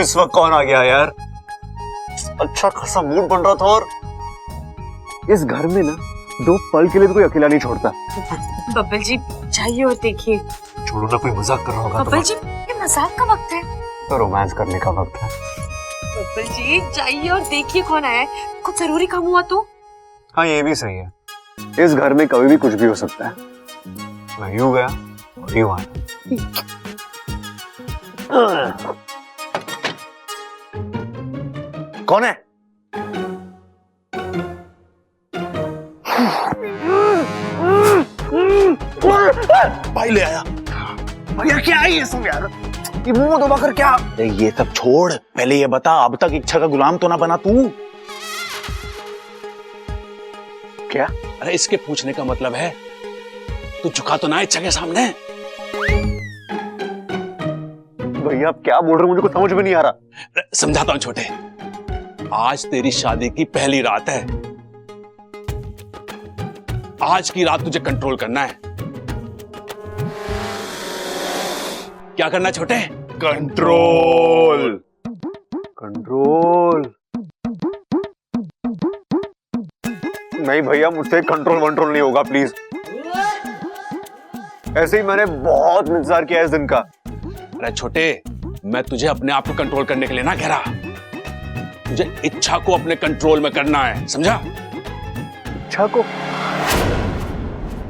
इस वक्त कौन आ गया यार? अच्छा खासा मूड बन रहा था और इस घर में ना 2 पल के लिए तो कोई अकेला नहीं छोड़ता। बब्बल जी जाइए और देखिए। छोड़ो ना, कोई मजाक कर रहा होगा। बब्बल जी ये मजाक का वक्त है। तो रोमांस करने का वक्त है। बब्बल जी जाइए और देखिए कौन आया है। कुछ जरूरी काम हुआ तो? हाँ ये भी सही है, इस घर में कभी भी कुछ भी हो सकता है। मैं यूं गया और यूं आया। कौन है? भाई ले आया। भैया क्या है ये सब यार? ये मुंह दबा कर क्या? अरे ये सब छोड़, पहले ये बता अब तक इच्छा का गुलाम तो ना बना तू? क्या? अरे इसके पूछने का मतलब है तू झुका तो ना इच्छा के सामने? भैया आप क्या बोल रहे हो, मुझे कुछ समझ में नहीं आ रहा। समझाता हूं छोटे, आज तेरी शादी की पहली रात है। आज की रात तुझे कंट्रोल करना है। क्या करना है छोटे? कंट्रोल। कंट्रोल? नहीं भैया, मुझसे कंट्रोल वंट्रोल नहीं होगा प्लीज। ऐसे ही मैंने बहुत इंतजार किया इस दिन का। अरे छोटे, मैं तुझे अपने आप को कंट्रोल करने के लिए ना कह रहा, तुझे इच्छा को अपने कंट्रोल में करना है, समझा? इच्छा को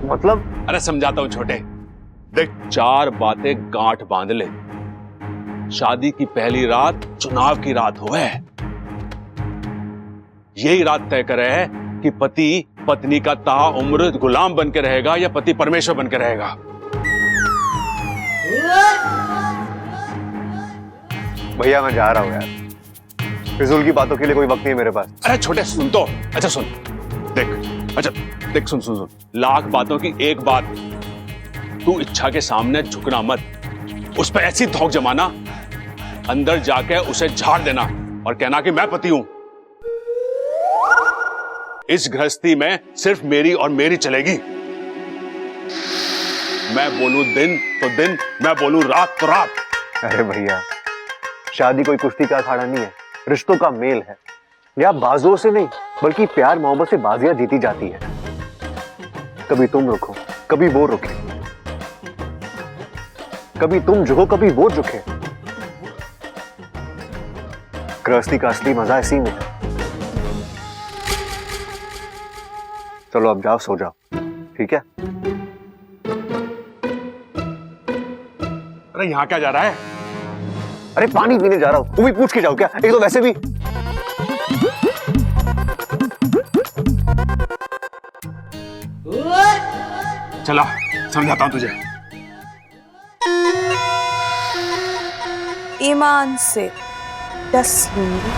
मतलब? अरे समझाता हूं छोटे, देख 4 बातें गांठ बांध ले। शादी की पहली रात चुनाव की रात हो है। यही रात तय करे है कि पति पत्नी का ताउम्र गुलाम बन के रहेगा या पति परमेश्वर बन के रहेगा। भैया मैं जा रहा हूं यार, फिजूल की बातों के लिए कोई वक्त नहीं है मेरे पास। अरे छोटे सुन तो, अच्छा सुन, देख, अच्छा देख, सुन सुन सुन, लाख बातों की एक बात, तू इच्छा के सामने झुकना मत, उस पर ऐसी धौंक जमाना, अंदर जाके उसे झाड़ देना और कहना कि मैं पति हूं। इस गृहस्थी में सिर्फ मेरी और मेरी चलेगी। मैं बोलूं दिन तो दिन, मैं बोलूं रात तो रात। अरे भैया, शादी कोई कुश्ती का अखाड़ा नहीं है, रिश्तों का मेल है। या बाजुओं से नहीं बल्कि प्यार मोहब्बत से बाजियां जीती जाती है। कभी तुम रुको, कभी वो रुके, कभी तुम झुको, कभी वो झुके। गृहस्थी का असली मजा इसी में है। चलो अब जाओ, सो जाओ, ठीक है? अरे यहां क्या जा रहा है? अरे पानी पीने जा रहा हूं। तुम भी पूछ के जाओ क्या? एक तो वैसे भी चला समझाता हूं तुझे। ईमान से 10 लूंगी।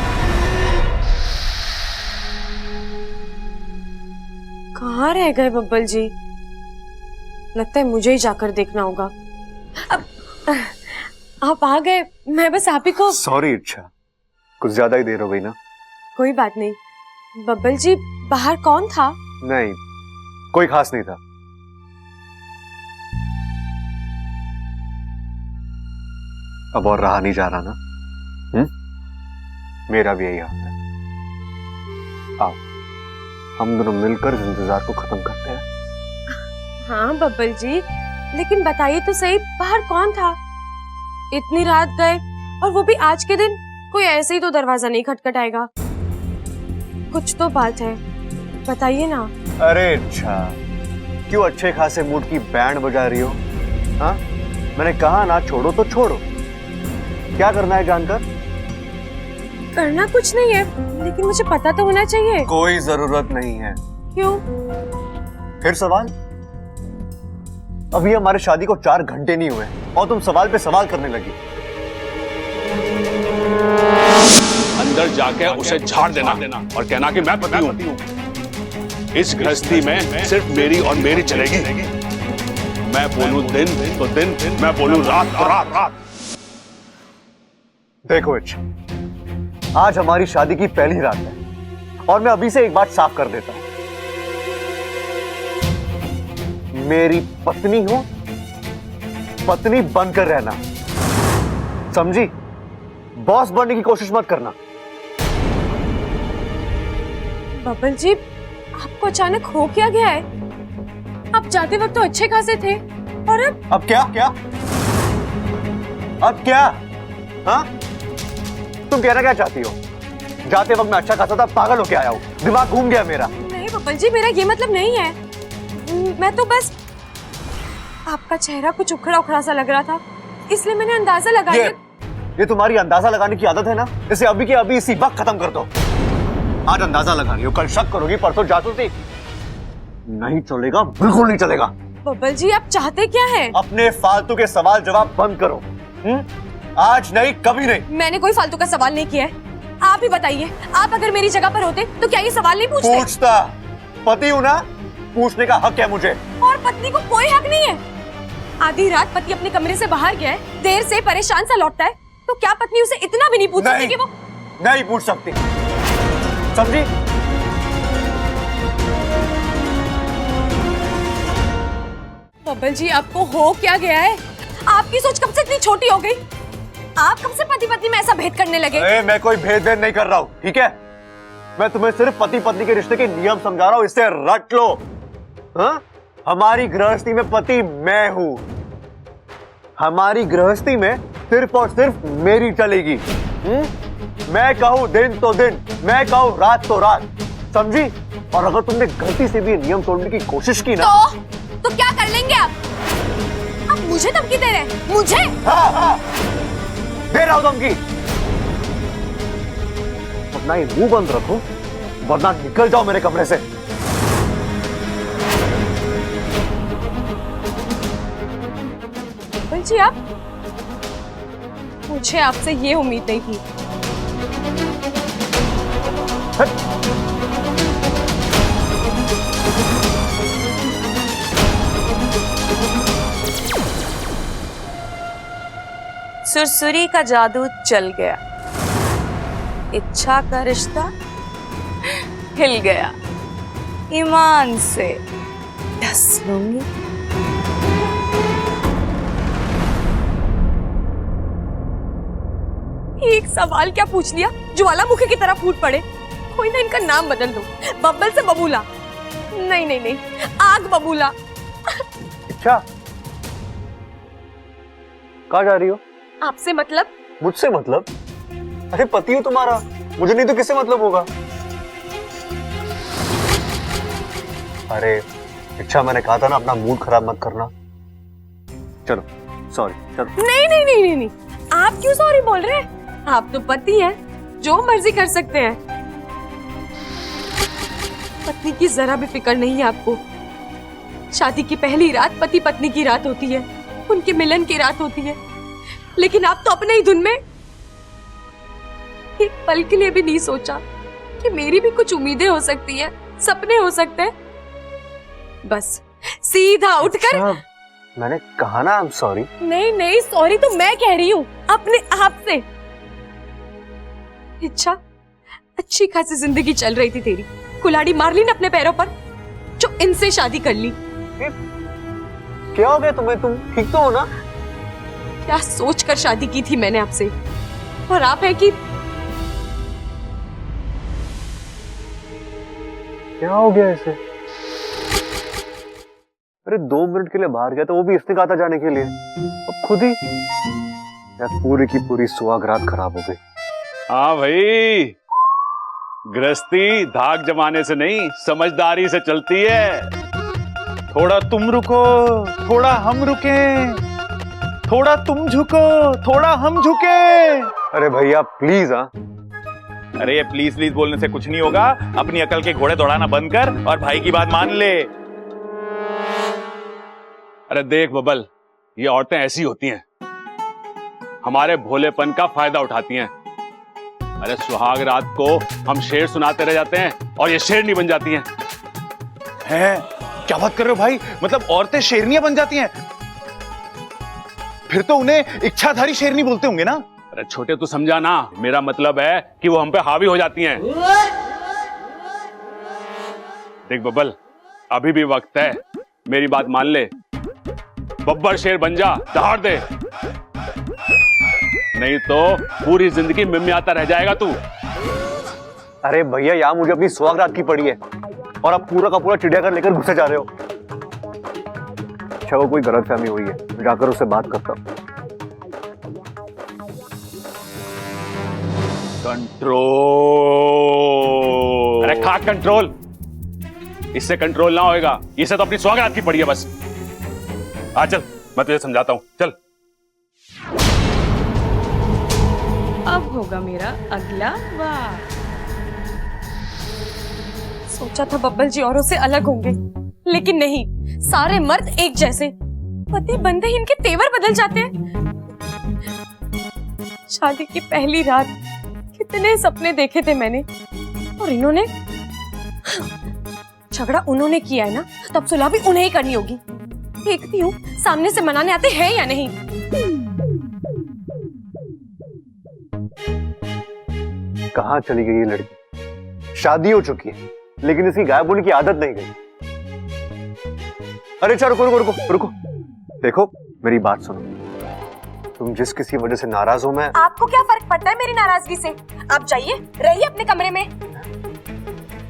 कहाँ रह गए बब्बल जी? लगता है मुझे ही जाकर देखना होगा। अब आप आ गए, मैं बस आप ही को। सॉरी इच्छा, कुछ ज्यादा ही देर हो गई ना। कोई बात नहीं। बब्बल जी बाहर कौन था? नहीं, कोई खास नहीं था। अब और रहा नहीं जा रहा ना? मेरा भी यही हाल है। आओ हम दोनों मिलकर इस इंतजार को खत्म करते हैं। हाँ बब्बल जी, लेकिन बताइए तो सही, बाहर कौन था? इतनी रात गए और वो भी आज के दिन। कोई ऐसे ही तो दरवाजा नहीं खटखटाएगा। कुछ तो बात है, बताइए ना। अरे अच्छा, क्यों अच्छे खासे मूड की बैंड बजा रही हो? हाँ, मैंने कहा ना छोड़ो तो छोड़ो। क्या करना है जानकर? करना कुछ नहीं है, लेकिन मुझे पता तो होना चाहिए। कोई जरूरत नहीं है। क्यों? फिर सवाल? अभी हमारे शादी को 4 घंटे नहीं हुए और तुम सवाल पे सवाल करने लगी। अंदर जाके उसे झाड़ देना और कहना कि मैं पति हूं। इस गृहस्थी में सिर्फ मेरी और मेरी चलेगी। मैं बोलूं दिन तो दिन, मैं बोलूं रात तो रात। देखो इच्छा, आज हमारी शादी की पहली रात है और मैं अभी से एक बात साफ कर देता हूं। मेरी पत्नी हो, पत्नी बनकर रहना, समझी? बॉस बनने की कोशिश मत करना। बबल जी, आपको अचानक हो क्या गया है? आप जाते वक्त तो अच्छे खासे थे और अब क्या क्या अब क्या? हाँ, तुम कहना क्या चाहती हो? जाते वक्त मैं अच्छा खासा था, पागल होके आया हूँ, दिमाग घूम गया मेरा। नहीं बबल जी, मेरा ये मतलब नहीं है। मैं तो बस, आपका चेहरा कुछ उखड़ा उखड़ा सा लग रहा था, इसलिए मैंने अंदाजा लगा लिया। ये तुम्हारी अंदाजा लगाने की आदत है ना, इसे अभी के अभी इसी वक्त खत्म कर दो। आज अंदाजा लगा रही हो, कल शक करोगी, परसों जासूसी। नहीं चलेगा, बिल्कुल नहीं चलेगा। बबल जी, आप चाहते क्या है? अपने फालतू के सवाल जवाब बंद करो। आज नहीं, कभी नहीं। मैंने कोई फालतू का सवाल नहीं किया है। आप ही बताइए, आप अगर मेरी जगह पर होते तो क्या ये सवाल नहीं पूछते? पूछता, पति हूं ना, पूछने का हक है मुझे। और पत्नी को कोई हक नहीं है? आधी रात पति अपने कमरे से बाहर गया है, देर से परेशान सा लौटता है, तो क्या पत्नी उसे इतना भी नहीं पूछ सकती कि वो नहीं पूछ सकती, समझी? बबल जी, आपको हो क्या गया है? आपकी सोच कब से इतनी छोटी हो गई? आप कब से पति पत्नी में ऐसा भेद करने लगे? मैं कोई भेद नहीं कर रहा हूँ, ठीक है? मैं तुम्हें सिर्फ पति पत्नी के रिश्ते के नियम समझा रहा हूँ, इससे रट लो। हाँ? हमारी गृहस्थी में पति मैं हूँ। हमारी गृहस्थी में सिर्फ और सिर्फ मेरी चलेगी। मैं कहूँ दिन तो दिन, मैं कहूँ रात तो रात, समझी? और अगर तुमने गलती से भी नियम तोड़ने की कोशिश की ना, तो क्या कर लेंगे आप? आप मुझे धमकी दे रहे हैं? मुझे? हाँ, दे रहा हूं धमकी। अपना ये मुंह बंद रखो, वरना निकल जाओ मेरे कमरे से। बबल जी, आप, मुझे आपसे ये उम्मीद नहीं थी। सुरसुरी का जादू चल गया, इच्छा का रिश्ता हिल गया, ईमान से डस लूंगी। एक सवाल क्या पूछ लिया, ज्वालामुखी की तरह फूट पड़े। कोई ना, इनका नाम बदल दो, बब्बल से बबूला। नहीं नहीं नहीं, आग बबूला। अच्छा, कहाँ जा रही हो? आपसे मतलब? मुझसे मतलब? अरे पति हूं तुम्हारा, मुझे नहीं तो किससे मतलब होगा? अरे इच्छा, मैंने कहा था ना, अपना मूड खराब मत करना। चलो, सॉरी, चलो। नहीं नहीं नहीं नहीं नहीं, आप क्यों सॉरी बोल रहे हैं? आप तो पति हैं, जो मर्जी कर सकते हैं। पत्नी की जरा भी फिक्र नहीं है आपको। शादी की पहली रात पति पत्नी की रात होती है, उनके मिलन की रात होती है, लेकिन आप तो अपने ही धुन में। एक पल के लिए भी नहीं सोचा कि मेरी भी कुछ उम्मीदें हो सकती हैं, सपने हो सकते हैं। बस सीधा उठकर। अच्छा, मैंने कहा ना, आई एम सॉरी। नहीं नहीं, सॉरी तो मैं कह रही हूँ अपने आप से। इच्छा, अच्छी खासी जिंदगी चल रही थी तेरी, कुल्हाड़ी मार ली ना अपने पैरों पर, जो इनसे शादी कर ली। क्या हो गया तुम्हें? तुम ठीक तो हो ना? क्या सोच कर शादी की थी मैंने आपसे, और आप है कि क्या हो गया इसे? अरे 2 मिनट के लिए बाहर गया था, वो भी इसने कहा था जाने के लिए, अब खुद ही यार पूरी की पूरी सुहाग रात खराब हो गई। हाँ भाई, गृहस्थी धाक जमाने से नहीं, समझदारी से चलती है। थोड़ा तुम रुको, थोड़ा हम रुकें, थोड़ा तुम झुको, थोड़ा हम झुके। अरे भैया प्लीज। हाँ, अरे ये प्लीज प्लीज बोलने से कुछ नहीं होगा। अपनी अकल के घोड़े दौड़ाना बंद कर और भाई की बात मान ले। अरे देख बबल, ये औरतें ऐसी होती हैं, हमारे भोलेपन का फायदा उठाती हैं। अरे सुहाग रात को हम शेर सुनाते रह जाते हैं और ये शेरनी बन जाती हैं। हैं? क्या बात कर रहे हो भाई? मतलब औरतें शेरनियां बन जाती हैं? फिर तो उन्हें इच्छाधारी शेरनी बोलते होंगे ना? अरे छोटे, तू समझा ना, मेरा मतलब है कि वो हम पे हावी हो जाती हैं। देख बब्बल, अभी भी वक्त है, मेरी बात मान ले, बब्बर शेर बन जा, दहाड़ दे। नहीं तो पूरी जिंदगी मिमियाता रह जाएगा तू। अरे भैया, यहाँ मुझे अपनी सुहागरात की पड़ी है और आप पूरा का पूरा चिड़ियाघर लेकर घुसे जा रहे हो। अच्छा, वो कोई गलतफहमी हुई है, जाकर उससे बात करता हूँ। कंट्रोल। अरे खा कंट्रोल, इससे कंट्रोल ना होएगा। इसे तो अपनी सुहागरात की पड़ी है बस। आ चल, मैं तुझे समझाता हूं, चल। अब होगा मेरा अगला वार। सोचा था बब्बल जी औरों से अलग होंगे, लेकिन नहीं, सारे मर्द एक जैसे। पति बनते ही इनके तेवर बदल जाते हैं। शादी की पहली रात कितने सपने देखे थे मैंने, और इन्होंने झगड़ा उन्होंने किया है ना, तब सुलह भी उन्हें ही करनी होगी। देखती हूँ सामने से मनाने आते हैं या नहीं। कहाँ चली गई ये लड़की? शादी हो चुकी है, लेकिन इसकी गायब होने की आदत नहीं गई। अरे चलो, रुको रुको रुको रुको। देखो, मेरी बात सुनो। तुम जिस किसी वजह से नाराज हो, मैं आपको क्या फर्क पड़ता है मेरी नाराजगी से? आप जाइए, रहिए अपने कमरे में।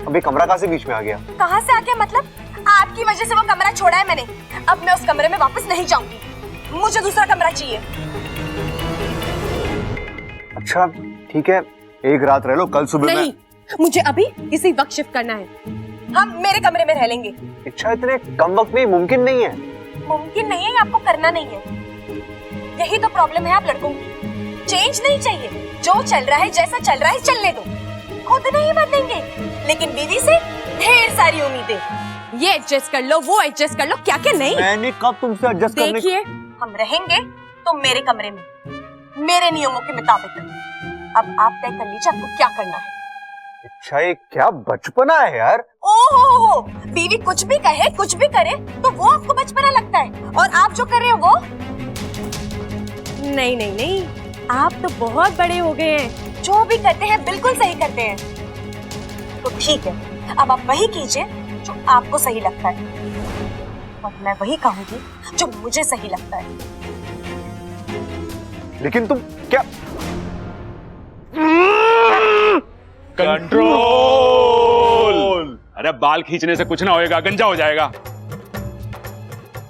अभी कमरा कहाँ से बीच में आ गया? कहाँ से आ गया मतलब? आपकी वजह से वो कमरा छोड़ा है मैंने। अब मैं उस कमरे में वापस नहीं जाऊंगी। मुझे दूसरा कमरा चाहिए। अच्छा ठीक है, एक रात रह लो, कल सुबह नहीं, मुझे अभी इसी वक्त शिफ्ट करना है। हम मेरे कमरे में रह लेंगे। अच्छा, इतने कम वक्त में मुमकिन नहीं है। मुमकिन नहीं है, आपको करना नहीं है। यही तो प्रॉब्लम है आप लड़कों की। चेंज नहीं चाहिए, जो चल रहा है, जैसा चल रहा है चलने दो। खुद नहीं बदलेंगे, लेकिन बीवी से ढेर सारी उम्मीदें। ये एडजस्ट कर लो, वो एडजस्ट कर लो, क्या क्या नहीं। मैंने कब तुमसे एडजस्ट करने? देखिए, हम रहेंगे तो मेरे कमरे में, मेरे नियमों के मुताबिक। अब आप तय कर लीजिए आपको क्या करना है। अच्छा, ये क्या बचपना है यार। ओहो, बीवी कुछ भी कहे, कुछ भी करे तो वो आपको बचपना लगता है, और आप जो कर रहे हो वो? नहीं नहीं नहीं, आप तो बहुत बड़े हो गए हैं। जो भी करते हैं बिल्कुल सही करते हैं। तो ठीक है, अब आप वही कीजिए जो आपको सही लगता है, और मैं वही कहूंगी जो मुझे सही लगता है। लेकिन तुम क्या? कंट्रोल। अरे बाल खींचने से कुछ ना होएगा, गंजा हो जाएगा।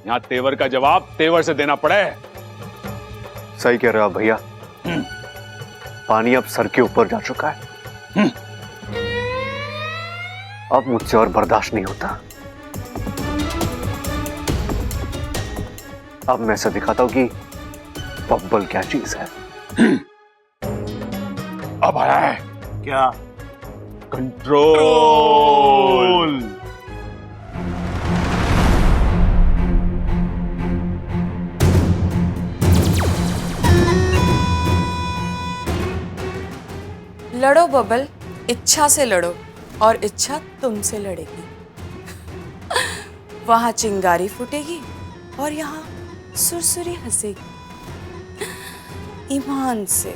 यहां तेवर का जवाब तेवर से देना पड़े। सही कह रहे हो आप भैया। पानी अब सर के ऊपर जा चुका है। अब मुझसे और बर्दाश्त नहीं होता। अब मैं ऐसा दिखाता हूं कि बब्बल क्या चीज है। अब आया है क्या? कंट्रोल। लड़ो बबल, इच्छा से लड़ो, और इच्छा तुमसे लड़ेगी। वहां चिंगारी फूटेगी और यहाँ सुरसुरी हंसेगी। ईमान से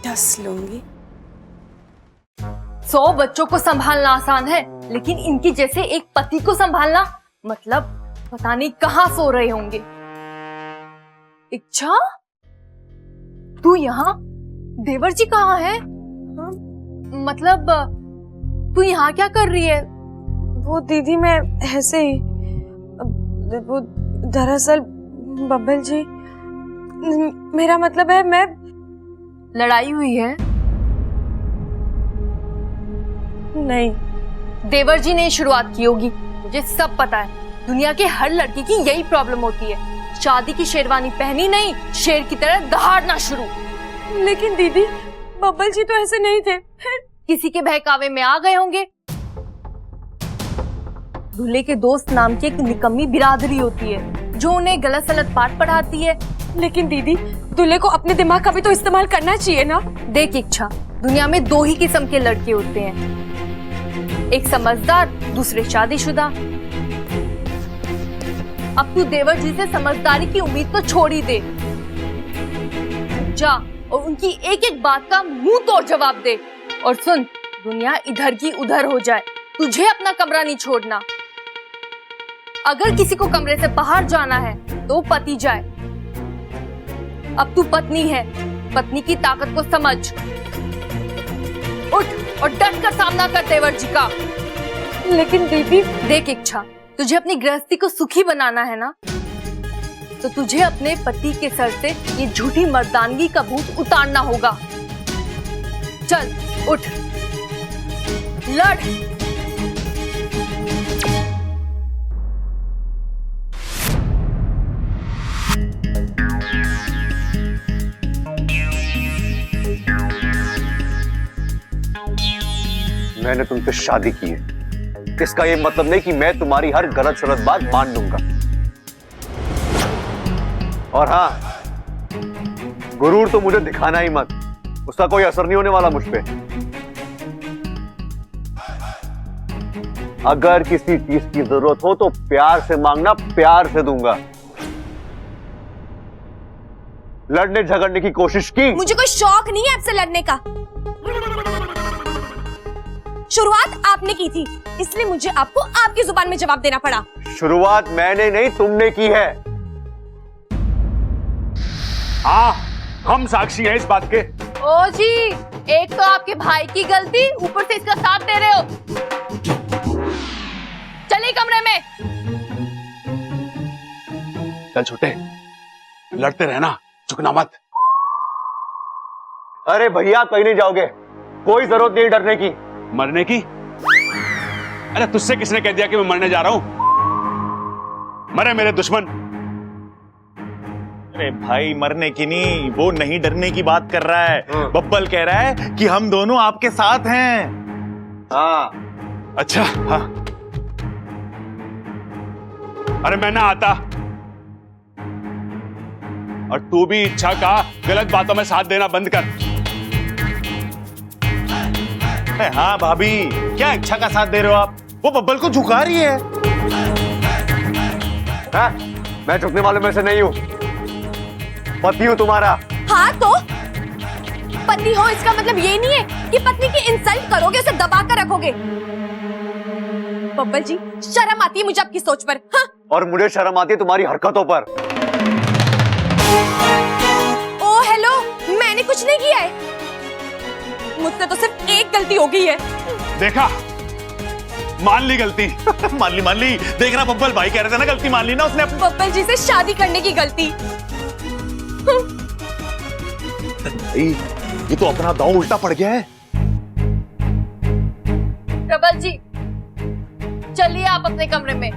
डस लूंगी। 100 बच्चों को संभालना आसान है, लेकिन इनकी जैसे एक पति को संभालना मतलब पता नहीं कहां सो रहे होंगे। इच्छा, तू यहाँ? देवर जी कहाँ है? मतलब तू यहाँ क्या कर रही है? वो दीदी, मैं ऐसे ही, वो दरअसल बब्बल जी, मेरा मतलब है मैं। लड़ाई हुई है? नहीं, देवर जी ने शुरुआत की होगी, मुझे सब पता है। दुनिया के हर लड़की की यही प्रॉब्लम होती है, शादी की शेरवानी पहनी नहीं, शेर की तरह दहाड़ना शुरू। लेकिन दीदी, बब्बल जी तो ऐसे नहीं थे। किसी के बहकावे में आ गए होंगे। दूल्हे के दोस्त नाम की एक निकम्मी बिरादरी होती है जो उन्हें गलत सलत पाठ पढ़ाती है। लेकिन दीदी, दूल्हे को अपने दिमाग का भी तो इस्तेमाल करना चाहिए ना। देख इच्छा, दुनिया में 2 ही किस्म के लड़के होते हैं, एक समझदार, दूसरे शादीशुदा। अब तू देवर जी से समझदारी की उम्मीद तो छोड़ ही दे। जा और उनकी एक एक बात का मुंह तोड़ जवाब दे। और सुन, दुनिया इधर की उधर हो जाए, तुझे अपना कमरा नहीं छोड़ना। अगर किसी को कमरे से बाहर जाना है तो पति जाए। अब तू पत्नी है, पत्नी की ताकत को समझ। उठ और डट कर सामना कर तेवर जी का। लेकिन दीदी, देख इच्छा, तुझे अपनी गृहस्थी को सुखी बनाना है ना, तो तुझे अपने पति के सर से ये झूठी मर्दानगी का भूत उतारना होगा। चल उठ, लड़। मैंने तुमसे शादी की है, इसका ये मतलब नहीं कि मैं तुम्हारी हर गलत सलत बात मान लूंगा। और हाँ, गुरूर तो मुझे दिखाना ही मत, उसका कोई असर नहीं होने वाला मुझ पे। अगर किसी चीज की जरूरत हो तो प्यार से मांगना, प्यार से दूंगा। लड़ने झगड़ने की कोशिश की? मुझे कोई शौक नहीं है आपसे लड़ने का। शुरुआत आपने की थी, इसलिए मुझे आपको आपकी जुबान में जवाब देना पड़ा। शुरुआत मैंने नहीं, तुमने की है। हाँ, हम साक्षी हैं इस बात के। ओ जी, एक तो आपके भाई की गलती, ऊपर से इसका साथ दे रहे हो। चलिए कमरे में। चल छोटे, लड़ते रहना, झुकना मत। अरे भैया, कहीं नहीं जाओगे, कोई जरूरत नहीं डरने की। मरने की? अरे तुझसे किसने कह दिया कि मैं मरने जा रहा हूं? मरे मेरे दुश्मन। अरे भाई, मरने की नहीं, वो नहीं डरने की बात कर रहा है। बब्बल कह रहा है कि हम दोनों आपके साथ हैं। हाँ। अच्छा, हाँ। अरे मैं ना आता, और तू भी इच्छा का गलत बातों में साथ देना बंद कर। हाँ भाभी, क्या इच्छा का साथ दे रहे हो आप? वो बब्बल को झुका रही है। हाँ? मैं झुकने वालों में से नहीं हूं, पति हूं तुम्हारा। हाँ तो पति हो इसका मतलब ये नहीं है कि पत्नी की इंसल्ट करोगे, उसे दबा कर रखोगे। बब्बल जी, शर्म आती है मुझे आपकी सोच पर। हाँ? और मुझे शर्म आती है तुम्हारी हरकतों पर। ओ हेलो, मैंने कुछ नहीं किया है, मुझसे तो सिर्फ एक गलती हो गई है। देखा, मान ली गलती। मान ली। देख रहा, बब्बल भाई कह रहे थे ना, गलती मान ली ना उसने। बब्बल जी से शादी करने की गलती। ये तो अपना दांव उल्टा पड़ गया है। प्रबल जी, चलिए आप अपने कमरे में,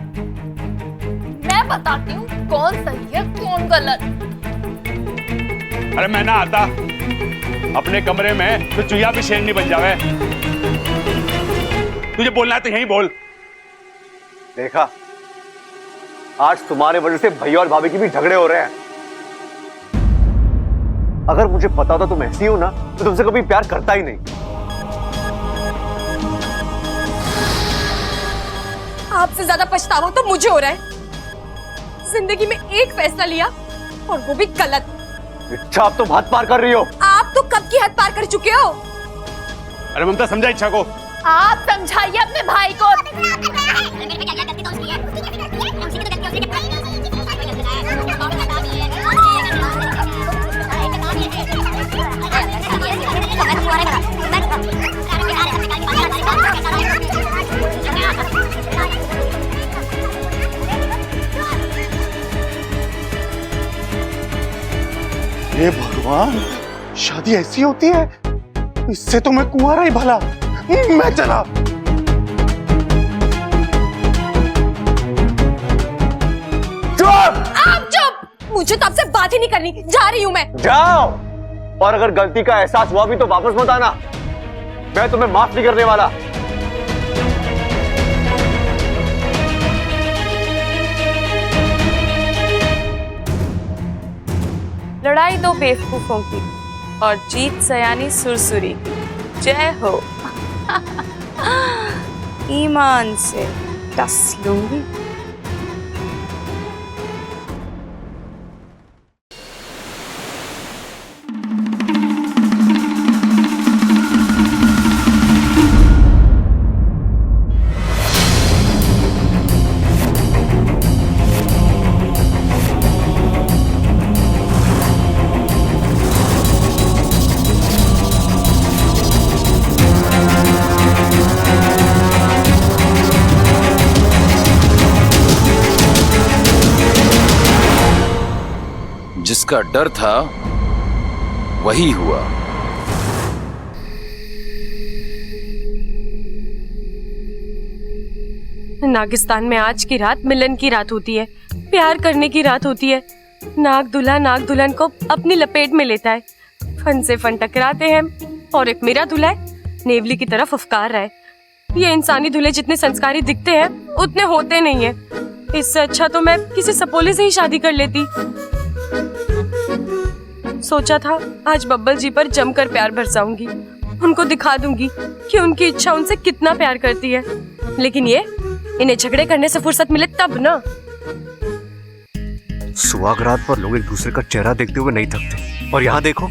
मैं बताती हूँ कौन सही है कौन गलत। अरे मैं ना आता अपने कमरे में तो चुया भी शेरनी बन जावे। तुझे बोलना है तो यहीं बोल। देखा, आज तुम्हारे वजह से भैया और भाभी की भी झगड़े हो रहे हैं। अगर मुझे पता था तुम ऐसी हो ना, तो तुमसे कभी प्यार करता ही नहीं। आपसे ज्यादा पछतावा तो मुझे हो रहा है। जिंदगी में एक फैसला लिया और वो भी गलत। इच्छा, आप तो हद पार कर रही हो। आप तो कब की हद पार कर चुके हो। अरे ममता, समझा इच्छा को। आप समझाइए अपने भाई को। हे भगवान, शादी ऐसी होती है? इससे तो मैं कुंवारा ही भला। मैं चला। चुप! आप चुप! मुझे तो आपसे बात ही नहीं करनी, जा रही हूं मैं। जाओ, और अगर गलती का एहसास हुआ भी तो वापस मत आना, मैं तुम्हें माफ नहीं करने वाला। लड़ाई दो बेवकूफों की और जीत सयानी सुरसुरी की। जय हो। ईमान से डस लूंगी। जिसका डर था वही हुआ। नागिस्तान में आज की रात मिलन की रात होती है, प्यार करने की रात होती है। नाग दुल्हन को अपनी लपेट में लेता है, फन से फन टकराते हैं और एक मेरा दूल्हा है नेवली की तरफ फुफकार रहा है। ये इंसानी दूल्हे जितने संस्कारी दिखते हैं उतने होते नहीं है। इससे अच्छा तो मैं किसी सपोले से ही शादी कर लेती। सोचा था आज बब्बल जी पर जमकर प्यार बरसाऊंगी, उनको दिखा दूंगी कि उनकी इच्छा उनसे कितना प्यार करती है। लेकिन ये इन्हें झगड़े करने से फुर्सत मिले तब ना। सुहागरात पर लोग एक दूसरे का चेहरा देखते हुए नहीं थकते, और यहाँ देखो,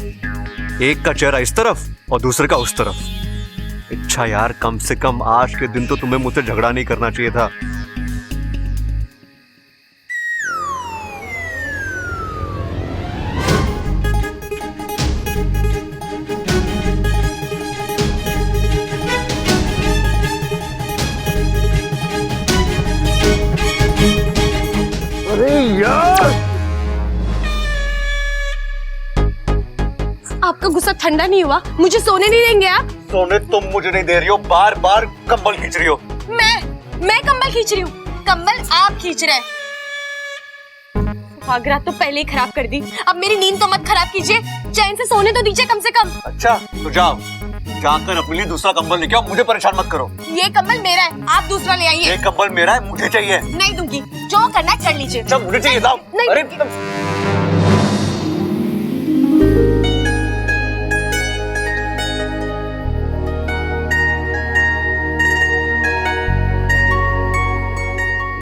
एक का चेहरा इस तरफ और दूसरे का उस तरफ। अच्छा यार, कम से कम आज के दिन तो तुम्हें मुझसे झगड़ा नहीं करना चाहिए था। अरे यार, आपका गुस्सा ठंडा नहीं हुआ? मुझे सोने नहीं देंगे आप? सोने तुम मुझे नहीं दे रही हो, बार बार कंबल खींच रही हो। मैं कंबल खींच रही हूँ? कंबल आप खींच रहे हैं। सुहागरात तो पहले ही खराब कर दी, अब मेरी नींद तो मत खराब कीजिए, चैन से सोने तो दीजिए कम से कम। अच्छा तो जाओ, जाकर अपने लिए दूसरा कंबल लेके आओ, मुझे परेशान मत करो। ये कंबल मेरा है, आप दूसरा ले आइए। ये कंबल मेरा है, मुझे चाहिए। नहीं दूंगी, जो करना है कर लीजिए। अच्छा मुझे चाहिए, जाओ। नहीं अरे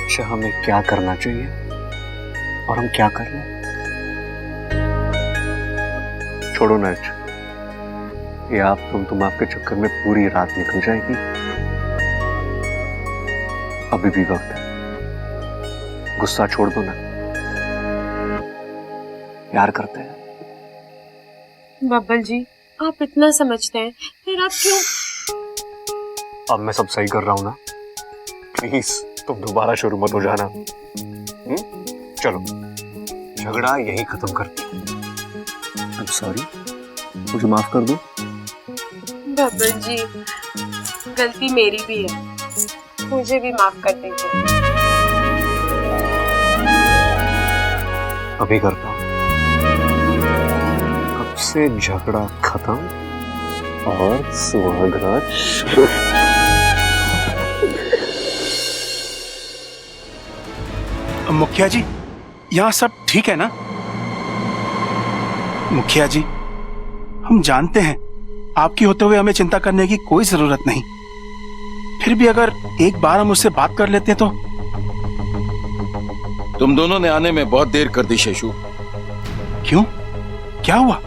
अच्छा, हमें क्या करना चाहिए और हम क्या कर लें? छोड़ो ना, ये आप तुम आपके चक्कर में पूरी रात निकल जाएगी। अभी भी वक्त है, गुस्सा छोड़ दो ना, प्यार करते हैं। बब्बल जी, आप इतना समझते हैं, फिर आप क्यों? अब मैं सब सही कर रहा हूं ना, प्लीज तुम दोबारा शुरू मत हो जाना। चलो झगड़ा यही खत्म करते हैं। I'm sorry, मुझे माफ कर दो। बब्बल जी, गलती मेरी भी है, मुझे भी माफ कर दीजिए। अभी करता हूँ। अब से झगड़ा खत्म और सुहागरात शुरू। मुखिया जी, यहाँ सब ठीक है ना? मुखिया जी, हम जानते हैं आपकी होते हुए हमें चिंता करने की कोई जरूरत नहीं, फिर भी अगर एक बार हम उससे बात कर लेते तो। तुम दोनों ने आने में बहुत देर कर दी शेषु। क्यों, क्या हुआ?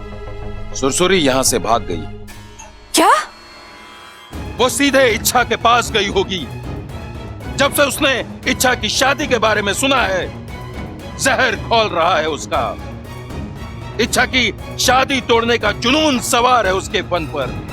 सुरसुरी यहाँ से भाग गई। क्या? वो सीधे इच्छा के पास गई होगी। जब से उसने इच्छा की शादी के बारे में सुना है, जहर खोल रहा है उसका। इच्छा की शादी तोड़ने का जुनून सवार है उसके फन पर।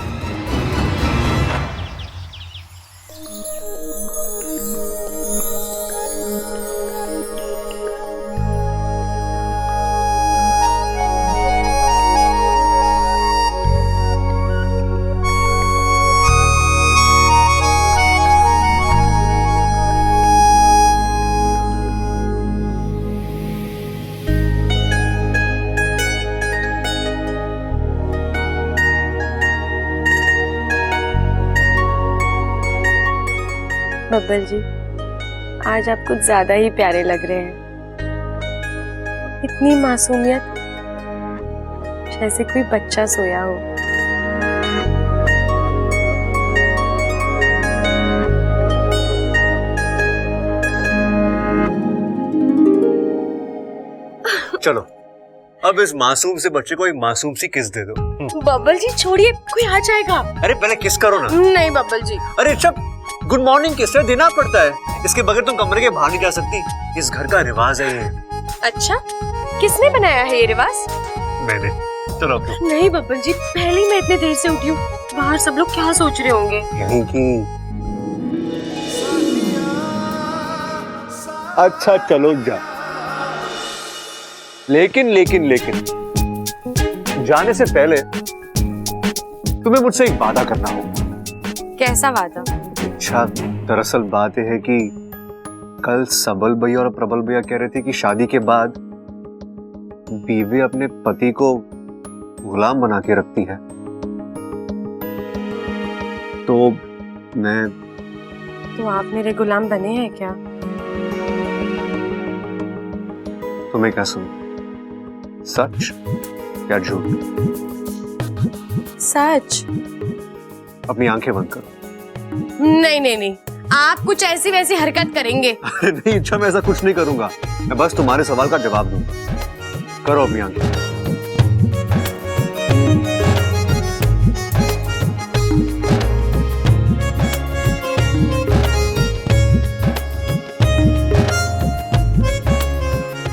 बब्बल जी, आज आप कुछ ज्यादा ही प्यारे लग रहे हैं। इतनी मासूमियत, जैसे कोई बच्चा सोया हो। चलो अब इस मासूम से बच्चे को एक मासूम सी किस दे दो। बब्बल जी छोड़िए, कोई आ जाएगा। अरे पहले किस करो ना। नहीं बब्बल जी। अरे सब गुड मॉर्निंग किस देना पड़ता है, इसके बगैर तुम कमरे के बाहर नहीं जा सकती। इस घर का रिवाज है ये। अच्छा, किसने बनाया है ये रिवाज? मैंने। चलो अब नहीं बब्बल जी, पहले ही मैं इतने देर से उठी हूँ, बाहर सब लोग क्या सोच रहे होंगे। यहीं की। अच्छा चलो जा। लेकिन जाने से पहले तुम्हें मुझसे एक वादा करना होगा। कैसा वादा? अच्छा, दरअसल बात यह है कि कल सबल भैया और प्रबल भैया कह रहे थे कि शादी के बाद बीवी अपने पति को गुलाम बना के रखती है। तो आप मेरे गुलाम बने हैं क्या? तुम्हें क्या सुन, सच या झूठ? सच। अपनी आंखें बंद करो। नहीं, आप कुछ ऐसी वैसी हरकत करेंगे। नहीं अच्छा, मैं ऐसा कुछ नहीं करूंगा, मैं बस तुम्हारे सवाल का जवाब दूंगा। करो अपनी आंखें।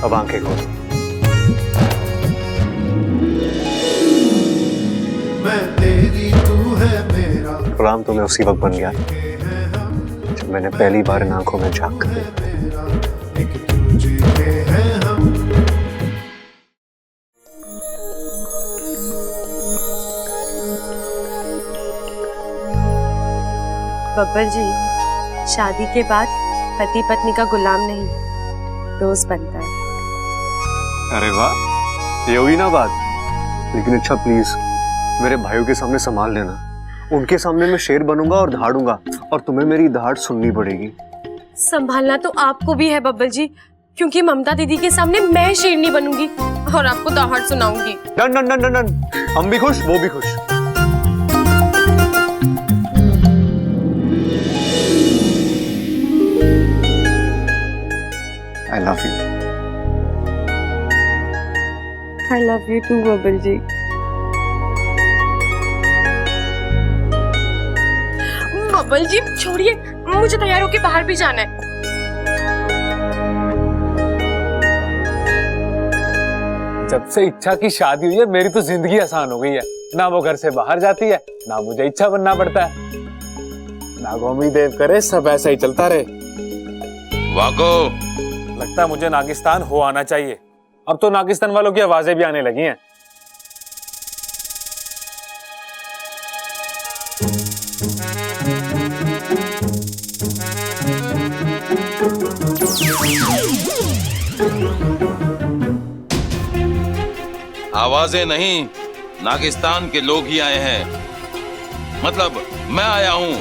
अब आंखें खोलो। गुलाम तो मैं उसी वक्त बन गया जब मैंने पहली बार इन आंखों में झांक कर देखा। बब्बर जी, शादी के बाद पति पत्नी का गुलाम नहीं, दोस्त बनता है। अरे वाह, ये हुई ना बात। लेकिन अच्छा प्लीज मेरे भाइयों के सामने संभाल लेना। उनके सामने मैं शेर बनूंगा और दहाड़ूंगा, और तुम्हें मेरी दहाड़ सुननी पड़ेगी। संभालना तो आपको भी है बब्बर जी, क्योंकि ममता दीदी के सामने मैं शेरनी बनूंगी और आपको दहाड़ सुनाऊंगी। Done done done done done, हम भी खुश, वो भी खुश। I love you. I love you too, Babbar जी। बब्बर जी छोड़िए, मुझे तैयार होके बाहर भी जाना है। जब से इच्छा की शादी हुई है मेरी तो जिंदगी आसान हो गई है। ना वो घर से बाहर जाती है, ना मुझे इच्छा बनना पड़ता है। नागोमी देव करे सब ऐसा ही चलता रहे। वाको, लगता है मुझे नागिस्तान हो आना चाहिए। अब तो नागिस्तान वालों की आवाजें भी आने लगी हैं। आवाजें नहीं, नागिस्तान के लोग ही आए हैं। मतलब मैं आया हूं।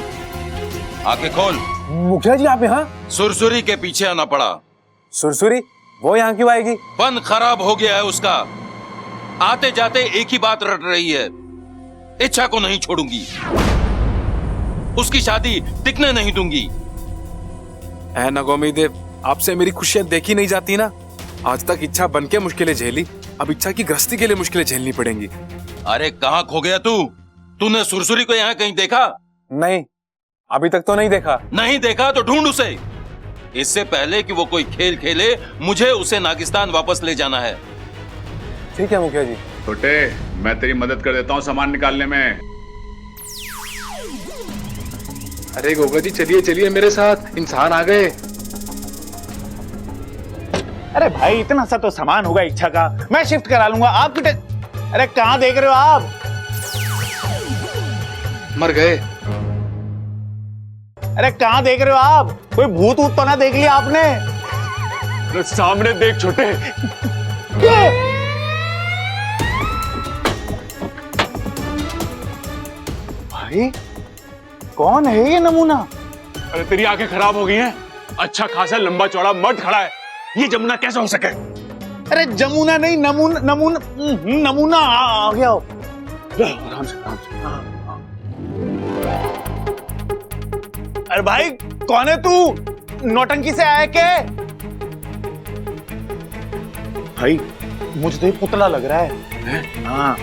आंखें खोल। मुखिया जी आप यहाँ? सुरसुरी के पीछे आना पड़ा। सुरसुरी वो यहाँ क्यों आएगी? फन खराब हो गया है उसका। आते जाते एक ही बात रट रही है, इच्छा को नहीं छोड़ूंगी, उसकी शादी टिकने नहीं दूंगी। ऐ नागोमी देव, आपसे मेरी खुशियां देखी नहीं जाती ना। आज तक इच्छा बन के मुश्किलें झेली, अब इच्छा की गृहस्थी के लिए मुश्किलें झेलनी पड़ेंगी। अरे कहाँ खो गया तू? तूने सुरसुरी को यहाँ कहीं देखा? नहीं, अभी तक तो नहीं देखा। नहीं देखा तो ढूंढ उसे। इससे पहले कि वो कोई खेल खेले, मुझे उसे नागिस्तान वापस ले जाना है। ठीक है मुखिया जी। छोटे, मैं तेरी मदद कर देता हूँ सामान निकालने में। अरे गोगा जी चलिए चलिए मेरे साथ, इंसान आ गए। अरे भाई इतना सा तो सामान होगा इच्छा का, मैं शिफ्ट करा लूंगा। आप अरे कहाँ देख रहे हो आप? मर गए। अरे कहाँ देख रहे हो आप? कोई भूत ऊत तो ना देख लिया आपने? अरे सामने देख छोटे। भाई कौन है ये नमूना? अरे तेरी आंखें खराब हो गई हैं। अच्छा खासा लंबा चौड़ा मर्द खड़ा है, ये जमुना कैसे हो सके? अरे जमुना नहीं, नमूना आ गया हो। आराम से आराम से। अरे भाई कौन है तू? नौटंकी से आया के? भाई मुझे तो ये पुतला लग रहा है। हाँ।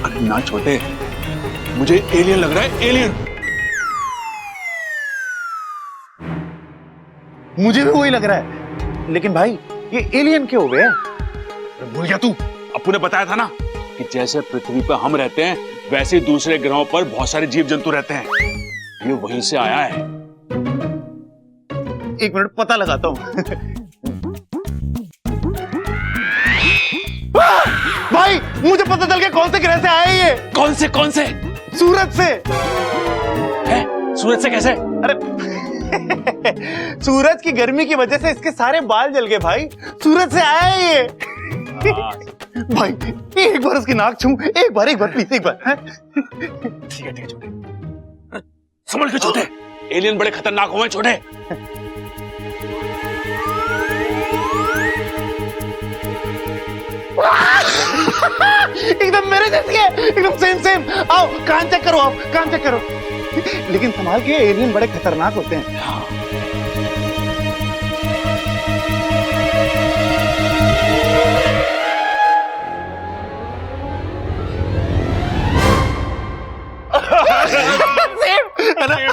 अरे ना छोटे, मुझे एलियन लग रहा है, एलियन। मुझे भी वही लग रहा है। लेकिन भाई ये एलियन क्यों हो गए? भूल गया तू? अपू ने बताया था ना कि जैसे पृथ्वी पर हम रहते हैं, वैसे दूसरे ग्रहों पर बहुत सारे जीव जंतु रहते हैं। ये वहीं से आया है। एक मिनट पता लगाता हूं। भाई मुझे पता चल गया कौन से ग्रह से आए ये। कौन से सूरज से। है? सूरज से कैसे? अरे सूरज की गर्मी की वजह से इसके सारे बाल जल गए भाई। सूरज से आया है ये। भाई एक बार उसकी नाक छू, एक बार प्लीज एक बार। ठीक है छोटे, संभल के छोटे, एलियन बड़े खतरनाक हुए छोटे। एकदम मेरे जैसी है, एकदम सेम। आओ कान चेक करो, आप कान चेक करो। लेकिन संभाल के, एलियन बड़े खतरनाक होते हैं।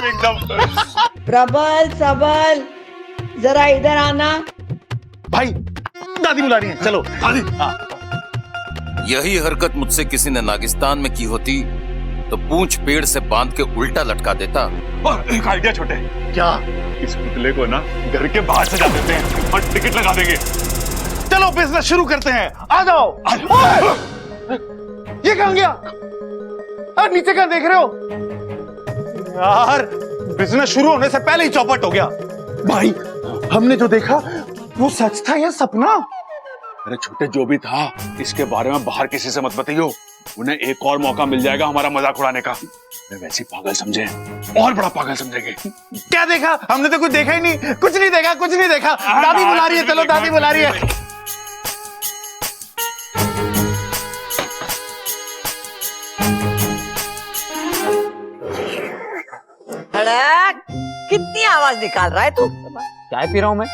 एकदम। प्रबल सबल, जरा इधर आना। भाई दादी बुला रही है, चलो। दादी। यही हरकत मुझसे किसी ने नागिस्तान में की होती तो पूंछ पेड़ से बांध के उल्टा लटका देता। और एक आइडिया छोटे, क्या? इस पुतले को ना घर के बाहर सजा देते हैं और टिकट लगा देंगे। चलो बिजनेस शुरू करते हैं, आ जाओ। ये कहां गया? नीचे क्या देख रहे हो यार? बिजनेस शुरू होने से पहले ही चौपट हो गया। भाई हमने जो देखा वो सच था या सपना? अरे छोटे, जो भी था इसके बारे में बाहर किसी से मत बताइयो, उन्हें एक और मौका मिल जाएगा हमारा मजाक उड़ाने का। वे वैसे पागल समझे और बड़ा पागल समझेंगे। क्या देखा? हमने तो कुछ देखा ही नहीं, कुछ नहीं देखा। दादी बुला रही है, चलो दादी बुला रही है। कितनी आवाज निकाल रहा है तू? चाय पी रहा हूं मैं।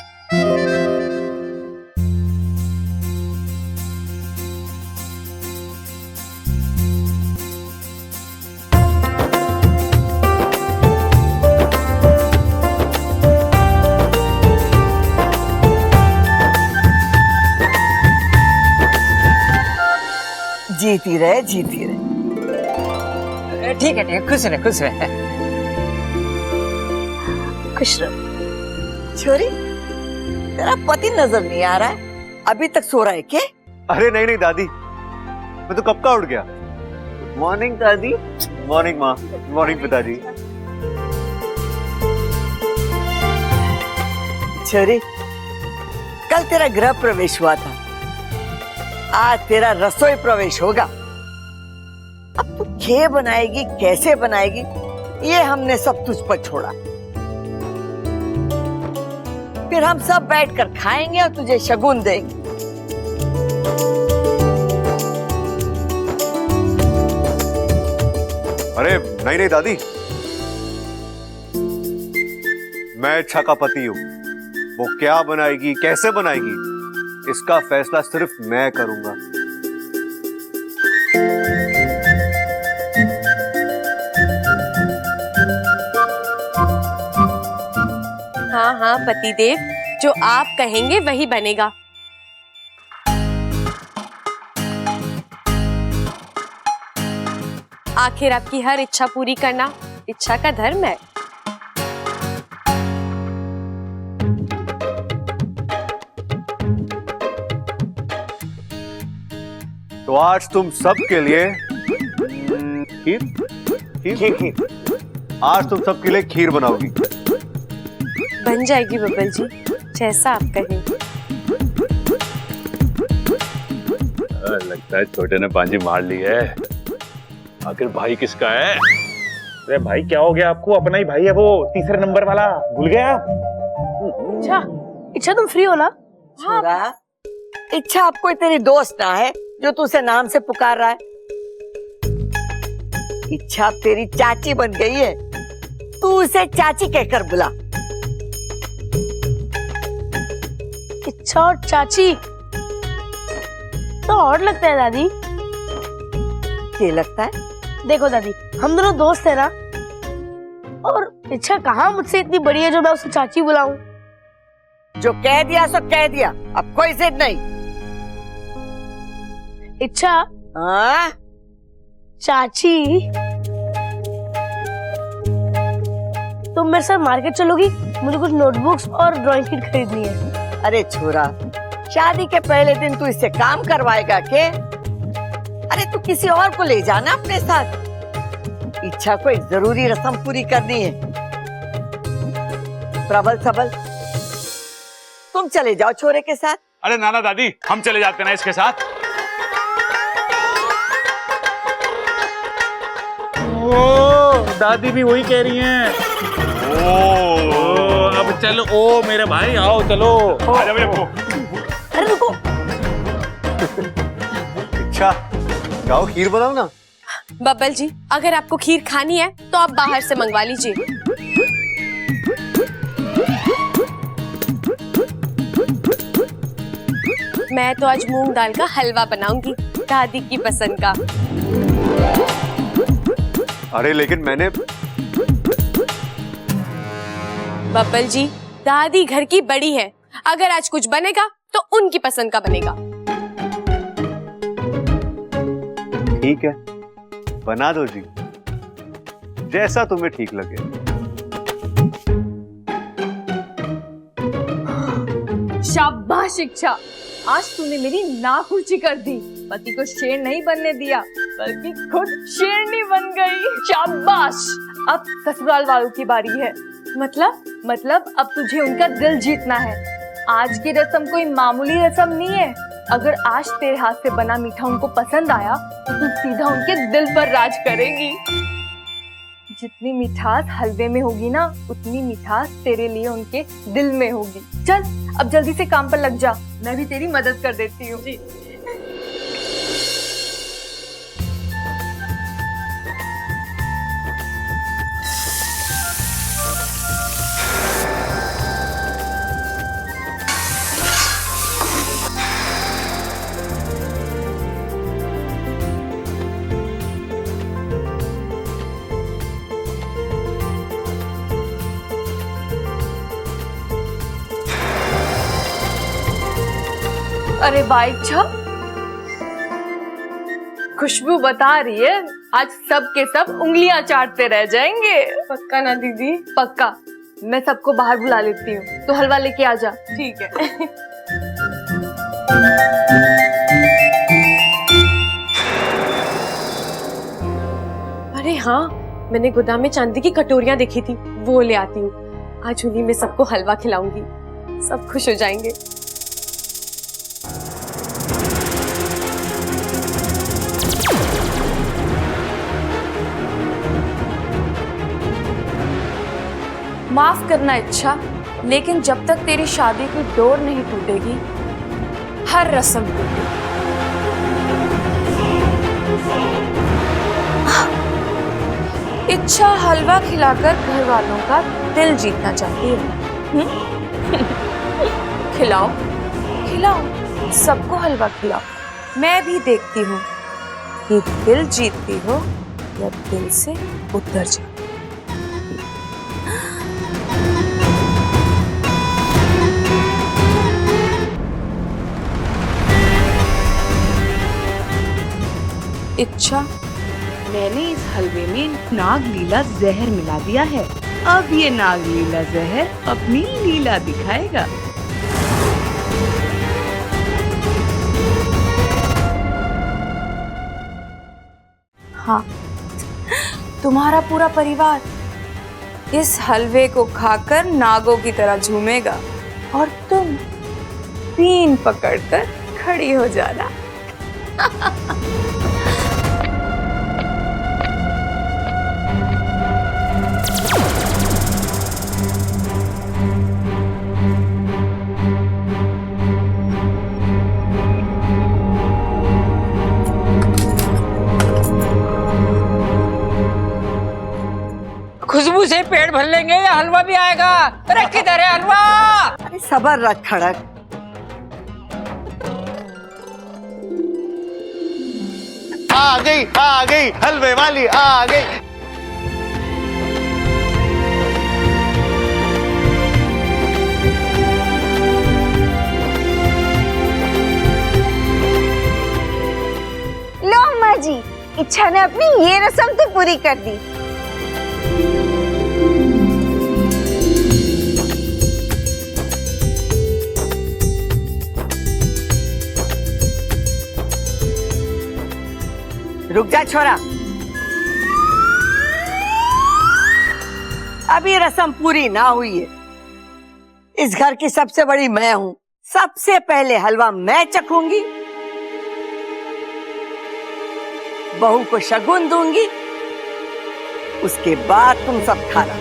जीती रहे। ठीक है, खुश रहे। खुश रहो। छोरी, तेरा पति नजर नहीं आ रहा है, अभी तक सो रहा है क्या? अरे नहीं दादी, मैं तो कब का उठ गया। मॉर्निंग दादी। मॉर्निंग माँ। मॉर्निंग पिताजी। छोरी, कल तेरा गृह प्रवेश हुआ था, आज तेरा रसोई प्रवेश होगा। अब तू क्या बनाएगी, कैसे बनाएगी, ये हमने सब तुझ पर छोड़ा। फिर हम सब बैठकर खाएंगे और तुझे शगुन देंगे। अरे नहीं दादी, मैं इच्छा का पति हूं। वो क्या बनाएगी, कैसे बनाएगी, इसका फैसला सिर्फ मैं करूंगा। हाँ पतिदेव, जो आप कहेंगे वही बनेगा। आखिर आपकी हर इच्छा पूरी करना इच्छा का धर्म है। तो आज तुम सबके लिए खीर। आज तुम सबके लिए खीर बनाओगी। बन जाएगी बबल जी, जैसा आप कहें। लगता है छोटे ने बाजी मार ली है। आखिर भाई किसका है? अरे भाई क्या हो गया आपको? अपना ही भाई है वो, तीसरे नंबर वाला, भूल गए आप? इच्छा तुम फ्री हो ना? छोरा, इच्छा अब कोई तेरी दोस्त ना है जो तू उसे नाम से पुकार रहा है। इच्छा अब तेरी चाची बन गई है, तू उसे चाची कहकर बुला। इच्छा और चाची तो और लगता है दादी। क्या लगता है? देखो दादी, हम दोनों दोस्त है ना, और इच्छा कहाँ मुझसे इतनी बड़ी है जो मैं उसे चाची बुलाऊं। जो कह दिया सो कह दिया, अब कोई जिद नहीं। इच्छा। हाँ? चाची, तुम मेरे साथ मार्केट चलोगी? मुझे कुछ नोटबुक्स और ड्राइंग शीट खरीदनी है। अरे छोरा, शादी के पहले दिन तू इससे काम करवाएगा के? अरे तू किसी और को ले जाना अपने साथ। इच्छा को एक जरूरी रस्म पूरी करनी है। प्रबल सबल, तुम चले जाओ छोरे के साथ। अरे नाना दादी, हम चले जाते हैं ना इसके साथ। ओ दादी भी वही कह रही हैं। ओ अब चलो, ओ मेरे भाई आओ चलो। आजा भैया। अरे रुको, अच्छा जाओ खीर बनाओ ना। बब्बल जी, अगर आपको खीर खानी है तो आप बाहर से मंगवा लीजिए। मैं तो आज मूंग दाल का हलवा बनाऊंगी, दादी की पसंद का। अरे लेकिन मैंने। बब्बल जी, दादी घर की बड़ी है, अगर आज कुछ बनेगा तो उनकी पसंद का बनेगा। ठीक है, बना दो जी, जैसा तुम्हें ठीक लगे। शाबाश इच्छा, आज तूने मेरी नाक ऊंची कर दी। पति को शेर नहीं बनने दिया, बल्कि खुद शेरनी बन गई। शाबाश। अब ससुराल वालों की बारी है। मतलब अब तुझे उनका दिल जीतना है। आज की रस्म कोई मामूली रस्म नहीं है। अगर आज तेरे हाथ से बना मीठा उनको पसंद आया तो तू सीधा उनके दिल पर राज करेगी। जितनी मिठास हलवे में होगी ना, उतनी मिठास तेरे लिए उनके दिल में होगी। चल अब जल्दी से काम पर लग जा, मैं भी तेरी मदद कर देती हूँ। अरे भाई इच्छा, खुशबू बता रही है आज सब के सब उंगलियां चाटते रह जाएंगे। पक्का ना दीदी? पक्का। मैं सबको बाहर बुला लेती हूँ, तो हलवा लेके आ जा। ठीक है। अरे हाँ, मैंने गोदाम में चांदी की कटोरियां देखी थी, वो ले आती हूँ। आज उन्हीं में सबको हलवा खिलाऊंगी, सब खुश हो जाएंगे। माफ करना इच्छा, लेकिन जब तक तेरी शादी की डोर नहीं टूटेगी, हर रस्म टूटेगी। इच्छा हलवा खिलाकर घर वालों का दिल जीतना चाहती है। खिलाओ खिलाओ, सबको हलवा खिलाओ। मैं भी देखती हूँ कि दिल जीतती हो या दिल से उतर जाती। इच्छा, मैंने इस हलवे में नागलीला जहर मिला दिया है। अब ये नागलीला जहर अपनी लीला दिखाएगा। हाँ, तुम्हारा पूरा परिवार इस हलवे को खाकर नागों की तरह झूमेगा और तुम पीन पकड़कर खड़ी हो जाना। खुशबू से पेट भर लेंगे या हलवा भी आएगा। अरे किधर है हलवा? अरे सबर रख खड़क। आ गई हलवे वाली आ गई। लो अम्मा जी, इच्छा ने अपनी ये रस्म तो पूरी कर दी। जा छोरा, अभी रस्म पूरी ना हुई है। इस घर की सबसे बड़ी मैं हूं, सबसे पहले हलवा मैं चखूंगी, बहू को शगुन दूंगी, उसके बाद तुम सब खाना।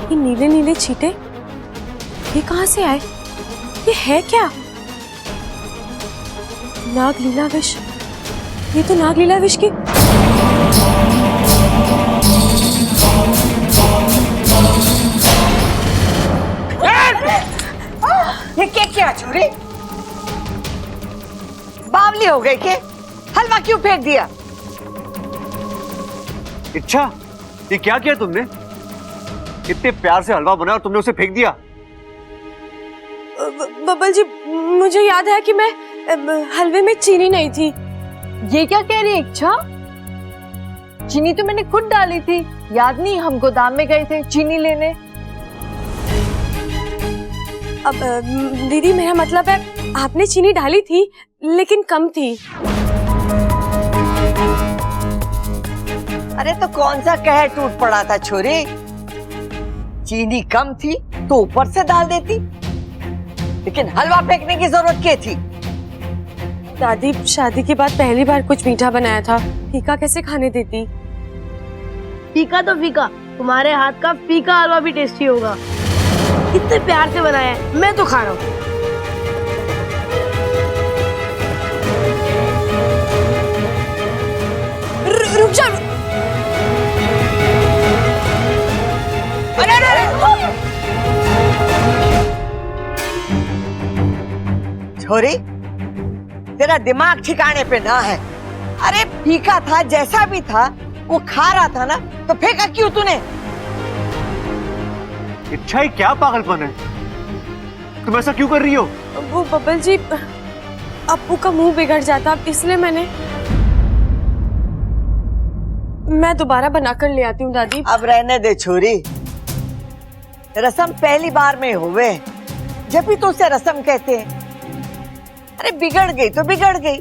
ये नीले नीले छींटे ये कहां से आए? ये है क्या? नागलीला विष, ये तो नागलीला विष की ये क्या छोरी, बावली हो गई के? हलवा क्यों फेंक दिया? इच्छा, ये क्या किया तुमने? इतने प्यार से हलवा बनाया और तुमने उसे फेंक दिया। बबल जी, मुझे याद है कि मैं हलवे में चीनी नहीं थी। ये क्या कह रही है इच्छा? चीनी तो मैंने खुद डाली थी, याद नहीं? हम गोदाम में गए थे चीनी लेने। अब दीदी, मेरा मतलब है आपने चीनी डाली थी लेकिन कम थी। अरे तो कौन सा कहर टूट पड़ा था छोरी? चीनी कम थी तो ऊपर से डाल देती, लेकिन हलवा फेंकने की जरूरत क्या थी? दादी, शादी के बाद पहली बार कुछ मीठा बनाया था, फीका कैसे खाने देती? फीका तो फीका, तुम्हारे हाथ का फीका हलवा भी टेस्टी होगा। कितने प्यार से बनाया है, मैं तो खा रहा हूँ। रुक जा। छोरी, तेरा दिमाग ठिकाने पे ना है। अरे फीका था, जैसा भी था वो खा रहा था ना, तो फेंका क्यों तूने? इच्छा, ही क्या पागलपन है? तुम ऐसा क्यों कर रही हो? वो बबल जी, अप्पू का मुंह बिगड़ जाता, इसलिए मैं दोबारा बनाकर ले आती हूँ दादी। अब रहने दे छोरी, रस्म पहली बार में हुए, जब भी तो उसे रस्म कहते हैं। अरे बिगड़ गई तो बिगड़ गई,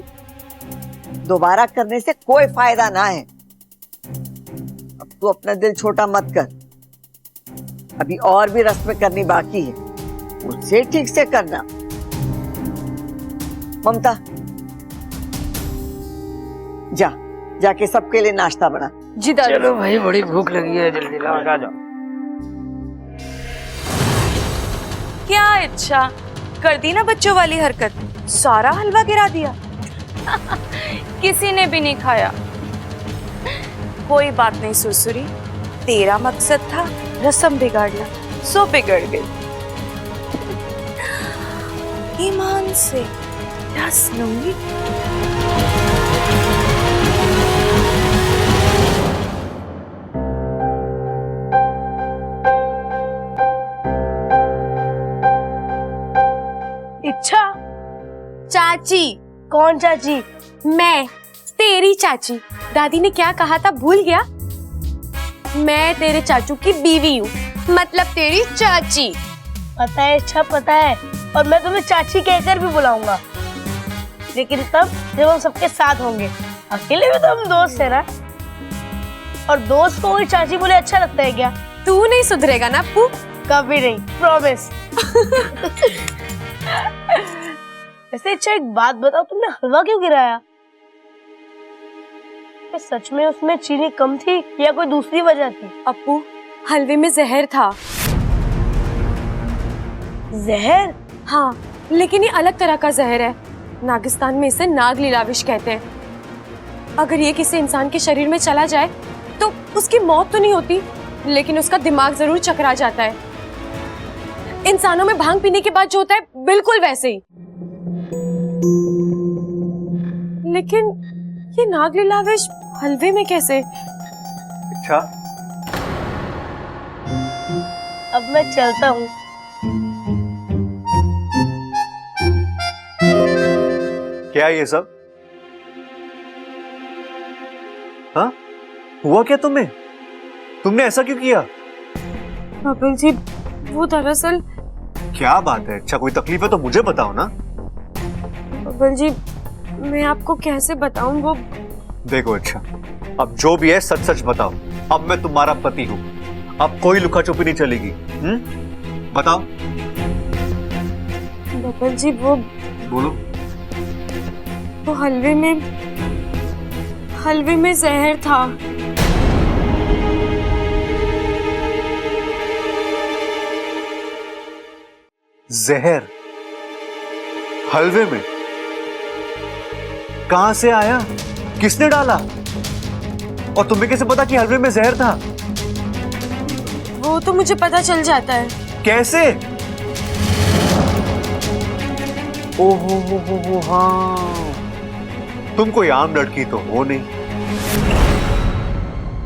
दोबारा करने से कोई फायदा ना है। अब तू अपना दिल छोटा मत कर, अभी और भी रस्में करनी बाकी है, उसे ठीक से करना। ममता, जाके सबके लिए नाश्ता बना। जी दादी। चलो भाई, बड़ी भूख लगी है, जल्दी लाओ, आ जाओ। क्या इच्छा कर दी ना बच्चों वाली हरकत, सारा हलवा गिरा दिया। किसी ने भी नहीं खाया। कोई बात नहीं सुरसुरी, तेरा मकसद था रस्म बिगाड़ना, सो बिगड़ गई। ईमान से रस लूंगी। इच्छा, चाची। कौन चाची? मैं, तेरी चाची। दादी ने क्या कहा था, भूल गया? मैं तेरे चाचू की बीवी हूँ, मतलब तेरी चाची। पता है इच्छा, पता है, और मैं तुम्हें चाची कहकर भी बुलाऊंगा, लेकिन तब जब हम सबके साथ होंगे। अकेले में तो हम दोस्त है ना, और दोस्त को कोई चाची बोले अच्छा लगता है क्या? तू नहीं सुधरेगा ना अप्पू? कभी नहीं, प्रॉमिस। वैसे अच्छा एक बात बताओ, तुमने हलवा क्यों गिराया? सच में उसमें चीनी कम थी या कोई दूसरी वजह थी? अप्पू, हलवे में जहर था। जहर? हाँ, लेकिन ये अलग तरह का जहर है। नागिस्तान में इसे नागलीला विष कहते हैं। अगर ये किसी इंसान के शरीर में चला जाए तो उसकी मौत तो नहीं होती, लेकिन उसका दिमाग जरूर चकरा जाता है। इंसानों में भांग पीने के बाद जो होता है, बिल्कुल वैसे ही। लेकिन ये नागलीला विष हलवे में कैसे? अच्छा, अब मैं चलता हूँ। क्या ये सब? हाँ? हुआ क्या तुम्हें? तुमने ऐसा क्यों किया? बबल जी वो दरअसल क्या बात है? अच्छा कोई तकलीफ है तो मुझे बताओ ना। बबल जी मैं आपको कैसे बताऊं वो। देखो अच्छा, अब जो भी है सच सच बताओ। अब मैं तुम्हारा पति हूँ, अब कोई लुका छुपी नहीं चलेगी। बताओ। बबल जी वो बोलो। वो हलवे में जहर था। जहर हलवे में? कहां से आया? किसने डाला? और तुम्हें कैसे पता कि हलवे में जहर था? वो तो मुझे पता चल जाता है। कैसे? ओहो हाँ, तुम कोई आम लड़की तो हो नहीं,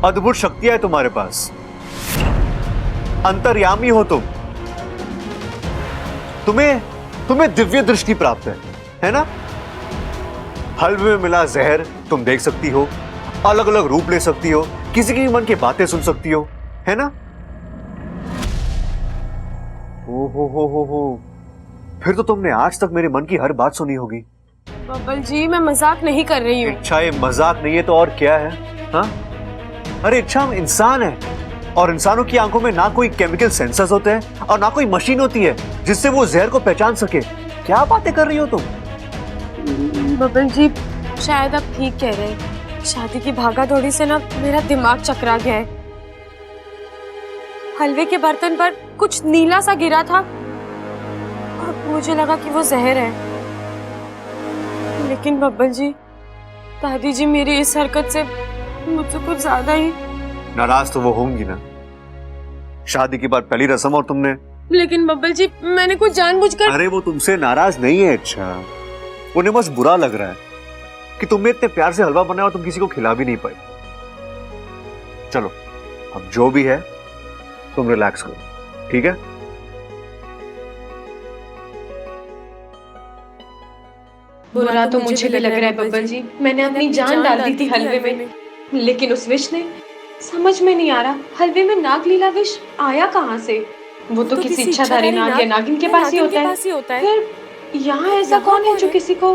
अद्भुत शक्तियां है तुम्हारे पास, अंतर्यामी हो तुम। तुम्हें दिव्य दृष्टि प्राप्त है ना? हलवे में मिला जहर तुम देख सकती हो, अलग अलग रूप ले सकती हो, किसी के मन की बातें सुन सकती हो, है ना? हो फिर तो तुमने आज तक मेरे मन की हर बात सुनी होगी। बबल जी मैं मजाक नहीं कर रही हूँ। इच्छा ये मजाक नहीं है तो और क्या है? हाँ? अरे इच्छा हम इंसान है, और इंसानों की आंखों में ना कोई केमिकल सेंसर्स होते हैं और ना कोई मशीन होती है जिससे वो जहर को पहचान सके। क्या बातें कर रही हो तुम? बबल जी शायद आप ठीक कह रहे हैं, शादी की भागा दौड़ी से ना मेरा दिमाग चकरा गया है। हलवे के बर्तन पर कुछ नीला सा गिरा था और मुझे लगा कि वो जहर है। लेकिन बब्बल जी, दादी जी मेरी इस हरकत से मुझसे कुछ ज्यादा ही नाराज तो वो होंगी ना, शादी के बाद पहली रस्म और तुमने। लेकिन बब्बल जी मैंने कुछ जानबूझकर। अरे वो तुमसे नाराज नहीं है, अच्छा उन्हें बस बुरा लग रहा है कि तुमने इतने प्यार से हलवा बनाया और तुम किसी को खिला भी नहीं पाई। चलो अब जो भी है तुम रिलैक्स करो, ठीक है? बुरा तो मुझे भी लग रहा है बब्बल जी, मैंने अपनी जान डाल दी थी हलवे में, लेकिन उस विष ने समझ में नहीं आ रहा हलवे में नागलीला विष आया कहाँ से। वो तो किसी इच्छाधारी नाग या नागिन के पास ही होता है। फिर यहाँ ऐसा कौन है जो किसी को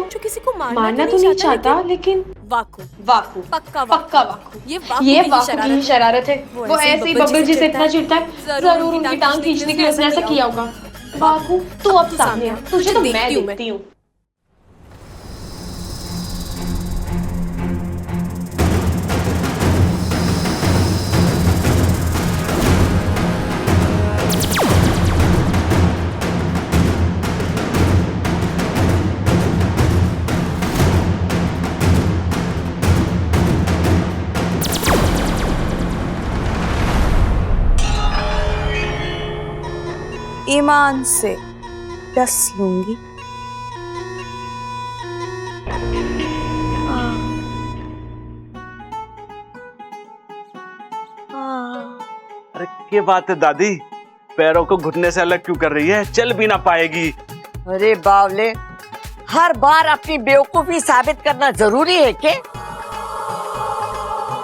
मारना तो नहीं चाहता, लेकिन वाकू पक्का वाकू, ये वाकू की शरारत है। वो ऐसे ही बब्बल जी से इतना चिढ़ता है, जरूर उनकी टांग खींचने के लिए उसने ऐसा किया होगा। वाकू तू अब सामने आ, तुझे तो मैं देखती हूँ। ईमान से 10 लूंगी। अरे क्या बात है दादी, पैरों को घुटने से अलग क्यों कर रही है? चल भी ना पाएगी। अरे बावले, हर बार अपनी बेवकूफी साबित करना जरूरी है क्या?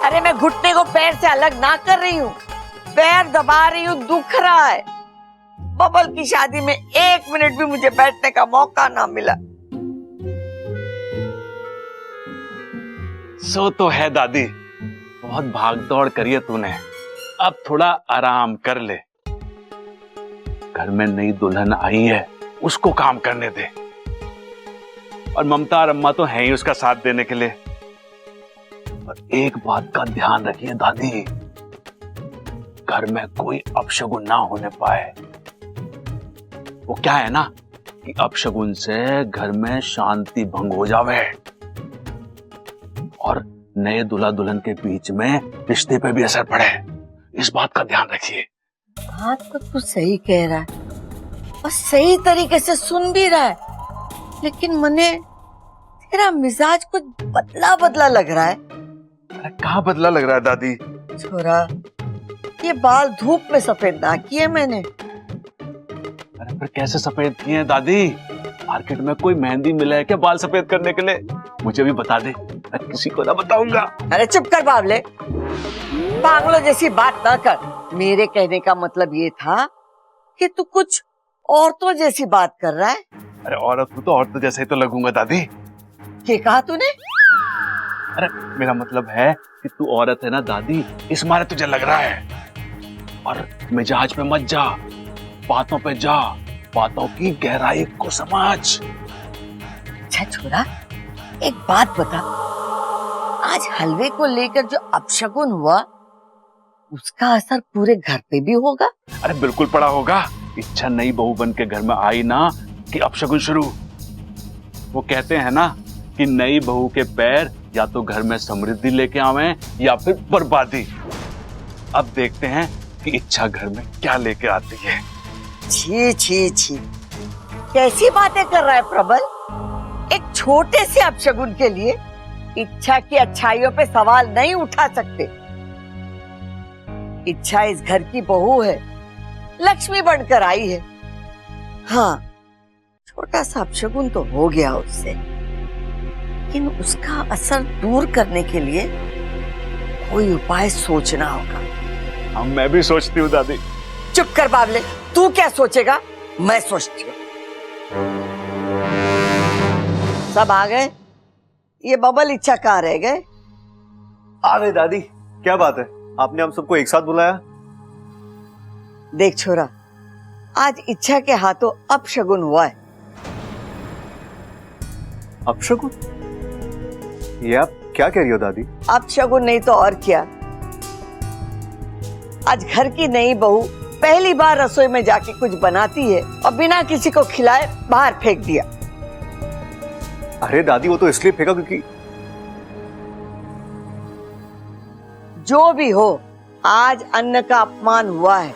अरे मैं घुटने को पैर से अलग ना कर रही हूँ, पैर दबा रही हूँ, दुख रहा है। बबल की शादी में 1 मिनट भी मुझे बैठने का मौका ना मिला। सो तो है दादी, बहुत भाग दौड़ करी है तूने, अब थोड़ा आराम कर ले। घर में नई दुल्हन आई है, उसको काम करने दे, और ममता और अम्मा तो हैं ही उसका साथ देने के लिए। और एक बात का ध्यान रखिए दादी, घर में कोई अपशगुन ना होने पाए। वो क्या है ना कि अपशगुन से घर में शांति भंग हो जावे और नए दूल्हा दुल्हन के बीच में रिश्ते पे भी असर पड़े। इस बात का ध्यान रखिए। बात तो तू सही कह रहा है और सही तरीके से सुन भी रहा है, लेकिन मने तेरा मिजाज कुछ बदला बदला लग रहा है। अरे कहाँ बदला लग रहा है दादी? छोरा, ये बाल धूप में सफेद ना किए मैंने। अरे फिर कैसे सफेद किए हैं दादी? मार्केट में कोई मेहंदी मिला है क्या बाल सफेद करने के लिए? मुझे भी बता दे, मैं किसी को ना बताऊंगा। अरे चुप कर बावले, पागलों जैसी बात ना कर। मेरे कहने का मतलब ये था कि तू कुछ औरतों जैसी बात कर रहा है। अरे औरत हूँ तो औरत जैसे ही तो लगूंगा दादी। क्या कहा तूने? अरे मेरा मतलब है कि तू औरत है ना दादी, इस मारे तुझे लग रहा है। और मिजाज पे मत जा, बातों पे जा, बातों की गहराई को समझ। अच्छा छोरा, एक बात बता, आज हलवे को लेकर जो अपशगुन हुआ उसका असर पूरे घर पे भी होगा? अरे बिल्कुल पड़ा होगा। इच्छा नई बहू बन के घर में आई ना कि अपशगुन शुरू। वो कहते हैं ना कि नई बहू के पैर या तो घर में समृद्धि लेके आवे या फिर बर्बादी। अब देखते हैं कि इच्छा घर में क्या लेके आती है। छी छी छी, कैसी बातें कर रहा है प्रबल। एक छोटे से अपशगुन के लिए इच्छा की अच्छाइयों पे सवाल नहीं उठा सकते। इच्छा इस घर की बहू है, लक्ष्मी बनकर आई है। हाँ, छोटा सा अपशगुन तो हो गया उससे, लेकिन उसका असर दूर करने के लिए कोई उपाय सोचना होगा। मैं भी सोचती हूँ दादी। चुप कर बाबले, तू क्या सोचेगा, मैं सोचती हूँ। सब आ गए? ये बबल इच्छा कहाँ रह गए? आ गए दादी। क्या बात है, आपने हम सबको एक साथ बुलाया? देख छोरा, आज इच्छा के हाथों अपशगुन हुआ है। अपशगुन? ये आप क्या कह रही हो दादी? अपशगुन नहीं तो और क्या। आज घर की नई बहू पहली बार रसोई में जाके कुछ बनाती है और बिना किसी को खिलाए बाहर फेंक दिया। अरे दादी, वो तो इसलिए फेंका क्योंकि जो भी हो, आज अन्न का अपमान हुआ है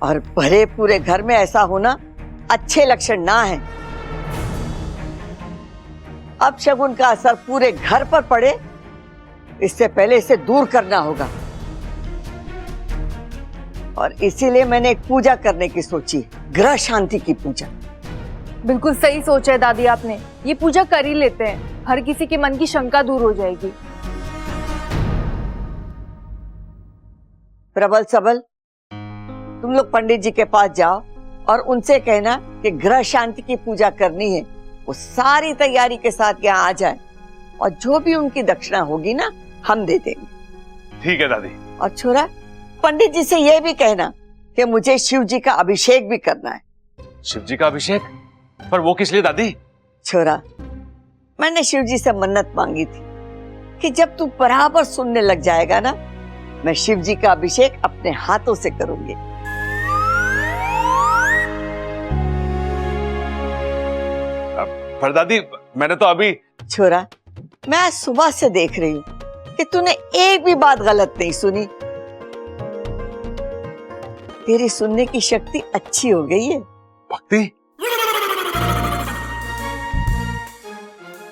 और भरे पूरे घर में ऐसा होना अच्छे लक्षण ना है। अब शगुन का असर पूरे घर पर पड़े, इससे पहले इसे दूर करना होगा। और इसीलिए मैंने एक पूजा करने की सोची, ग्रह शांति की पूजा। बिल्कुल सही सोचा है दादी आपने, ये पूजा कर ही लेते हैं, हर किसी के मन की शंका दूर हो जाएगी। प्रबल सबल, तुम लोग पंडित जी के पास जाओ और उनसे कहना कि ग्रह शांति की पूजा करनी है। वो सारी तैयारी के साथ यहाँ आ जाए और जो भी उनकी दक्षिणा होगी ना, हम दे देंगे। ठीक है दादी। और छोरा, पंडित जी से यह भी कहना कि मुझे शिव जी का अभिषेक भी करना है। शिव जी का अभिषेक? पर वो किस लिए दादी? छोरा, मैंने शिव जी से मन्नत मांगी थी कि जब तू बराबर सुनने लग जाएगा ना, मैं शिव जी का अभिषेक अपने हाथों से करूंगी। पर दादी, मैंने तो अभी। छोरा, मैं आज सुबह से देख रही हूँ कि तूने एक भी बात गलत नहीं सुनी। तेरी सुनने की शक्ति अच्छी हो गई है। भक्ति?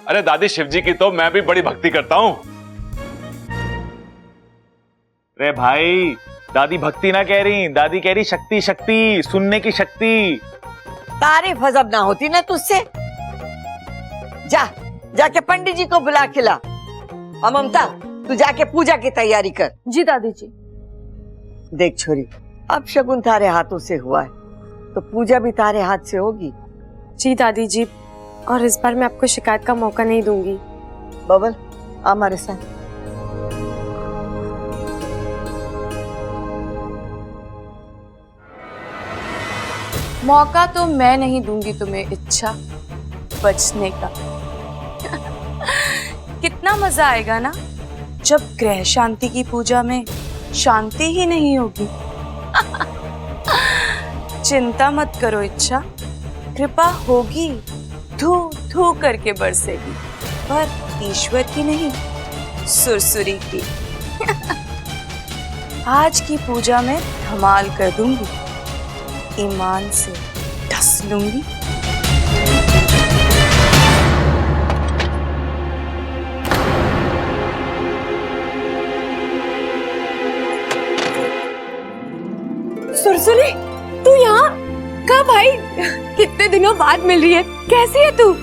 अरे दादी, शिव जी की तो मैं भी बड़ी भक्ति करता हूँ। अरे भाई, दादी भक्ति ना कह रही, दादी कह रही शक्ति, शक्ति, सुनने की शक्ति। तारीफ हजब ना होती ना तुझसे। जा, जाके पंडित जी को बुला के ला। और ममता, तू जाके पूजा की तैयारी कर। जी दादी जी। देख छोरी, अब शगुन तारे हाथों से हुआ है तो पूजा भी तारे हाथ से होगी। जी दादी जी, और इस बार मैं आपको शिकायत का मौका नहीं दूंगी। बबल, आ हमारे साथ। मौका तो मैं नहीं दूंगी तुम्हें इच्छा बचने का। कितना मजा आएगा ना जब ग्रह शांति की पूजा में शांति ही नहीं होगी। चिंता मत करो इच्छा, कृपा होगी, धू धू करके बरसेगी, पर ईश्वर की नहीं, सुरसुरी की। आज की पूजा में धमाल कर दूंगी, ईमान से ढस लूंगी। सुरसुरी, तू यहाँ कब आई? कितने दिनों बाद मिल रही है, कैसी है तू?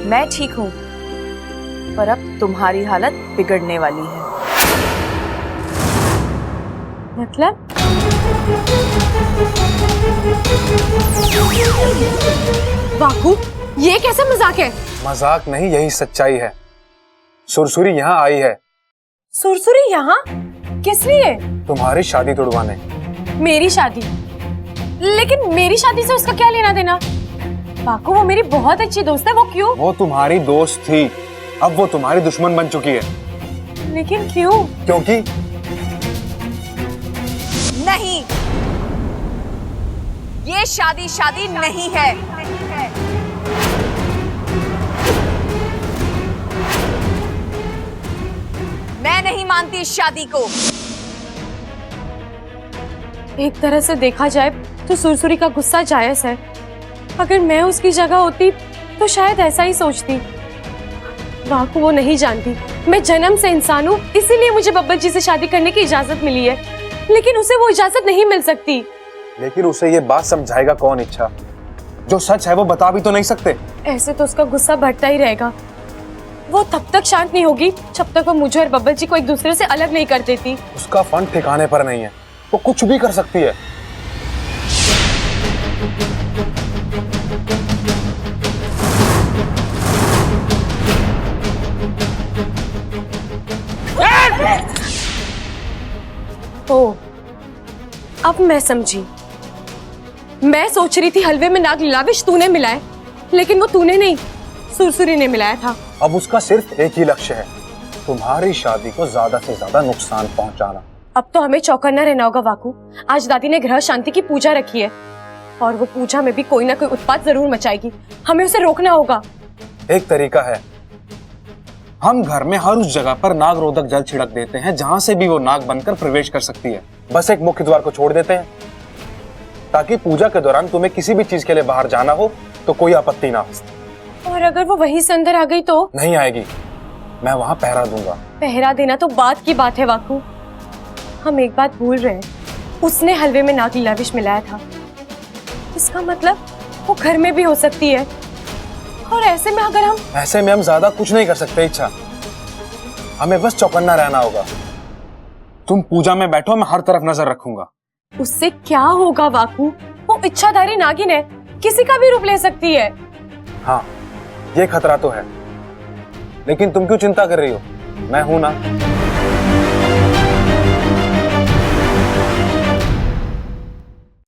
मैं ठीक हूँ, पर अब तुम्हारी हालत बिगड़ने वाली है। मतलब? वाकू, ये कैसा मजाक है? मजाक नहीं, यही सच्चाई है। सुरसुरी यहाँ आई है। सुरसुरी यहाँ? किस लिए? तुम्हारी शादी तोड़वाने। मेरी शादी? लेकिन मेरी शादी से उसका क्या लेना देना? वाकू, वो मेरी बहुत अच्छी दोस्त है, वो क्यों? वो तुम्हारी दोस्त थी, अब वो तुम्हारी दुश्मन बन चुकी है। लेकिन क्यों? क्योंकि नहीं, ये शादी नहीं है। मैं नहीं मानती इस शादी को। एक तरह से देखा जाए तो सुरसुरी का गुस्सा जायज है। अगर मैं उसकी जगह होती तो शायद ऐसा ही सोचती। वाकू, वो नहीं जानती मैं जन्म से इंसान हूँ, इसीलिए मुझे बब्बर जी से शादी करने की इजाजत मिली है, लेकिन उसे वो इजाजत नहीं मिल सकती। लेकिन उसे ये बात समझाएगा कौन? इच्छा, जो सच है वो बता भी तो नहीं सकते। ऐसे तो उसका गुस्सा बढ़ता ही रहेगा। वो तब तक शांत नहीं होगी जब तक वो मुझे और बब्बर जी को एक दूसरे से अलग नहीं कर देती। उसका फन ठिकाने पर नहीं है, वो कुछ भी कर सकती है। ओ, अब मैं समझी। मैं सोच रही थी हलवे में नाग लीलाविश तूने मिलाए, लेकिन वो तूने नहीं, सुरसुरी ने मिलाया था। अब उसका सिर्फ एक ही लक्ष्य है, तुम्हारी शादी को ज्यादा से ज्यादा नुकसान पहुंचाना। अब तो हमें चौकन्ना रहना होगा वाकू। आज दादी ने ग्रह शांति की पूजा रखी है और वो पूजा में भी कोई ना कोई उत्पात जरूर मचाएगी। हमें उसे रोकना होगा। एक तरीका है, हम घर में हर उस जगह पर नाग रोधक जल छिड़क देते हैं जहां से भी वो नाग बनकर प्रवेश कर सकती है। बस एक मुख्य द्वार को छोड़ देते हैं ताकि पूजा के दौरान तुम्हें किसी भी चीज के लिए बाहर जाना हो तो कोई आपत्ति ना हो। और अगर वो वहीं से अंदर आ गई तो? नहीं आएगी, मैं वहां पहरा दूंगा। पहरा देना तो बात की बात है वाकू। हम एक बात भूल रहे हैं, उसने हलवे में नाग लीलाविश मिलाया था। इसका मतलब वो घर में भी हो सकती है। और ऐसे में अगर हम ज्यादा कुछ नहीं कर सकते इच्छा, हमें बस चौकन्ना रहना होगा। तुम पूजा में बैठो, मैं हर तरफ नजर रखूंगा। उससे क्या होगा वाकू? वो इच्छाधारी नागिन है, किसी का भी रूप ले सकती है। हाँ, ये खतरा तो है, लेकिन तुम क्यों चिंता कर रही हो? मैं हूं ना।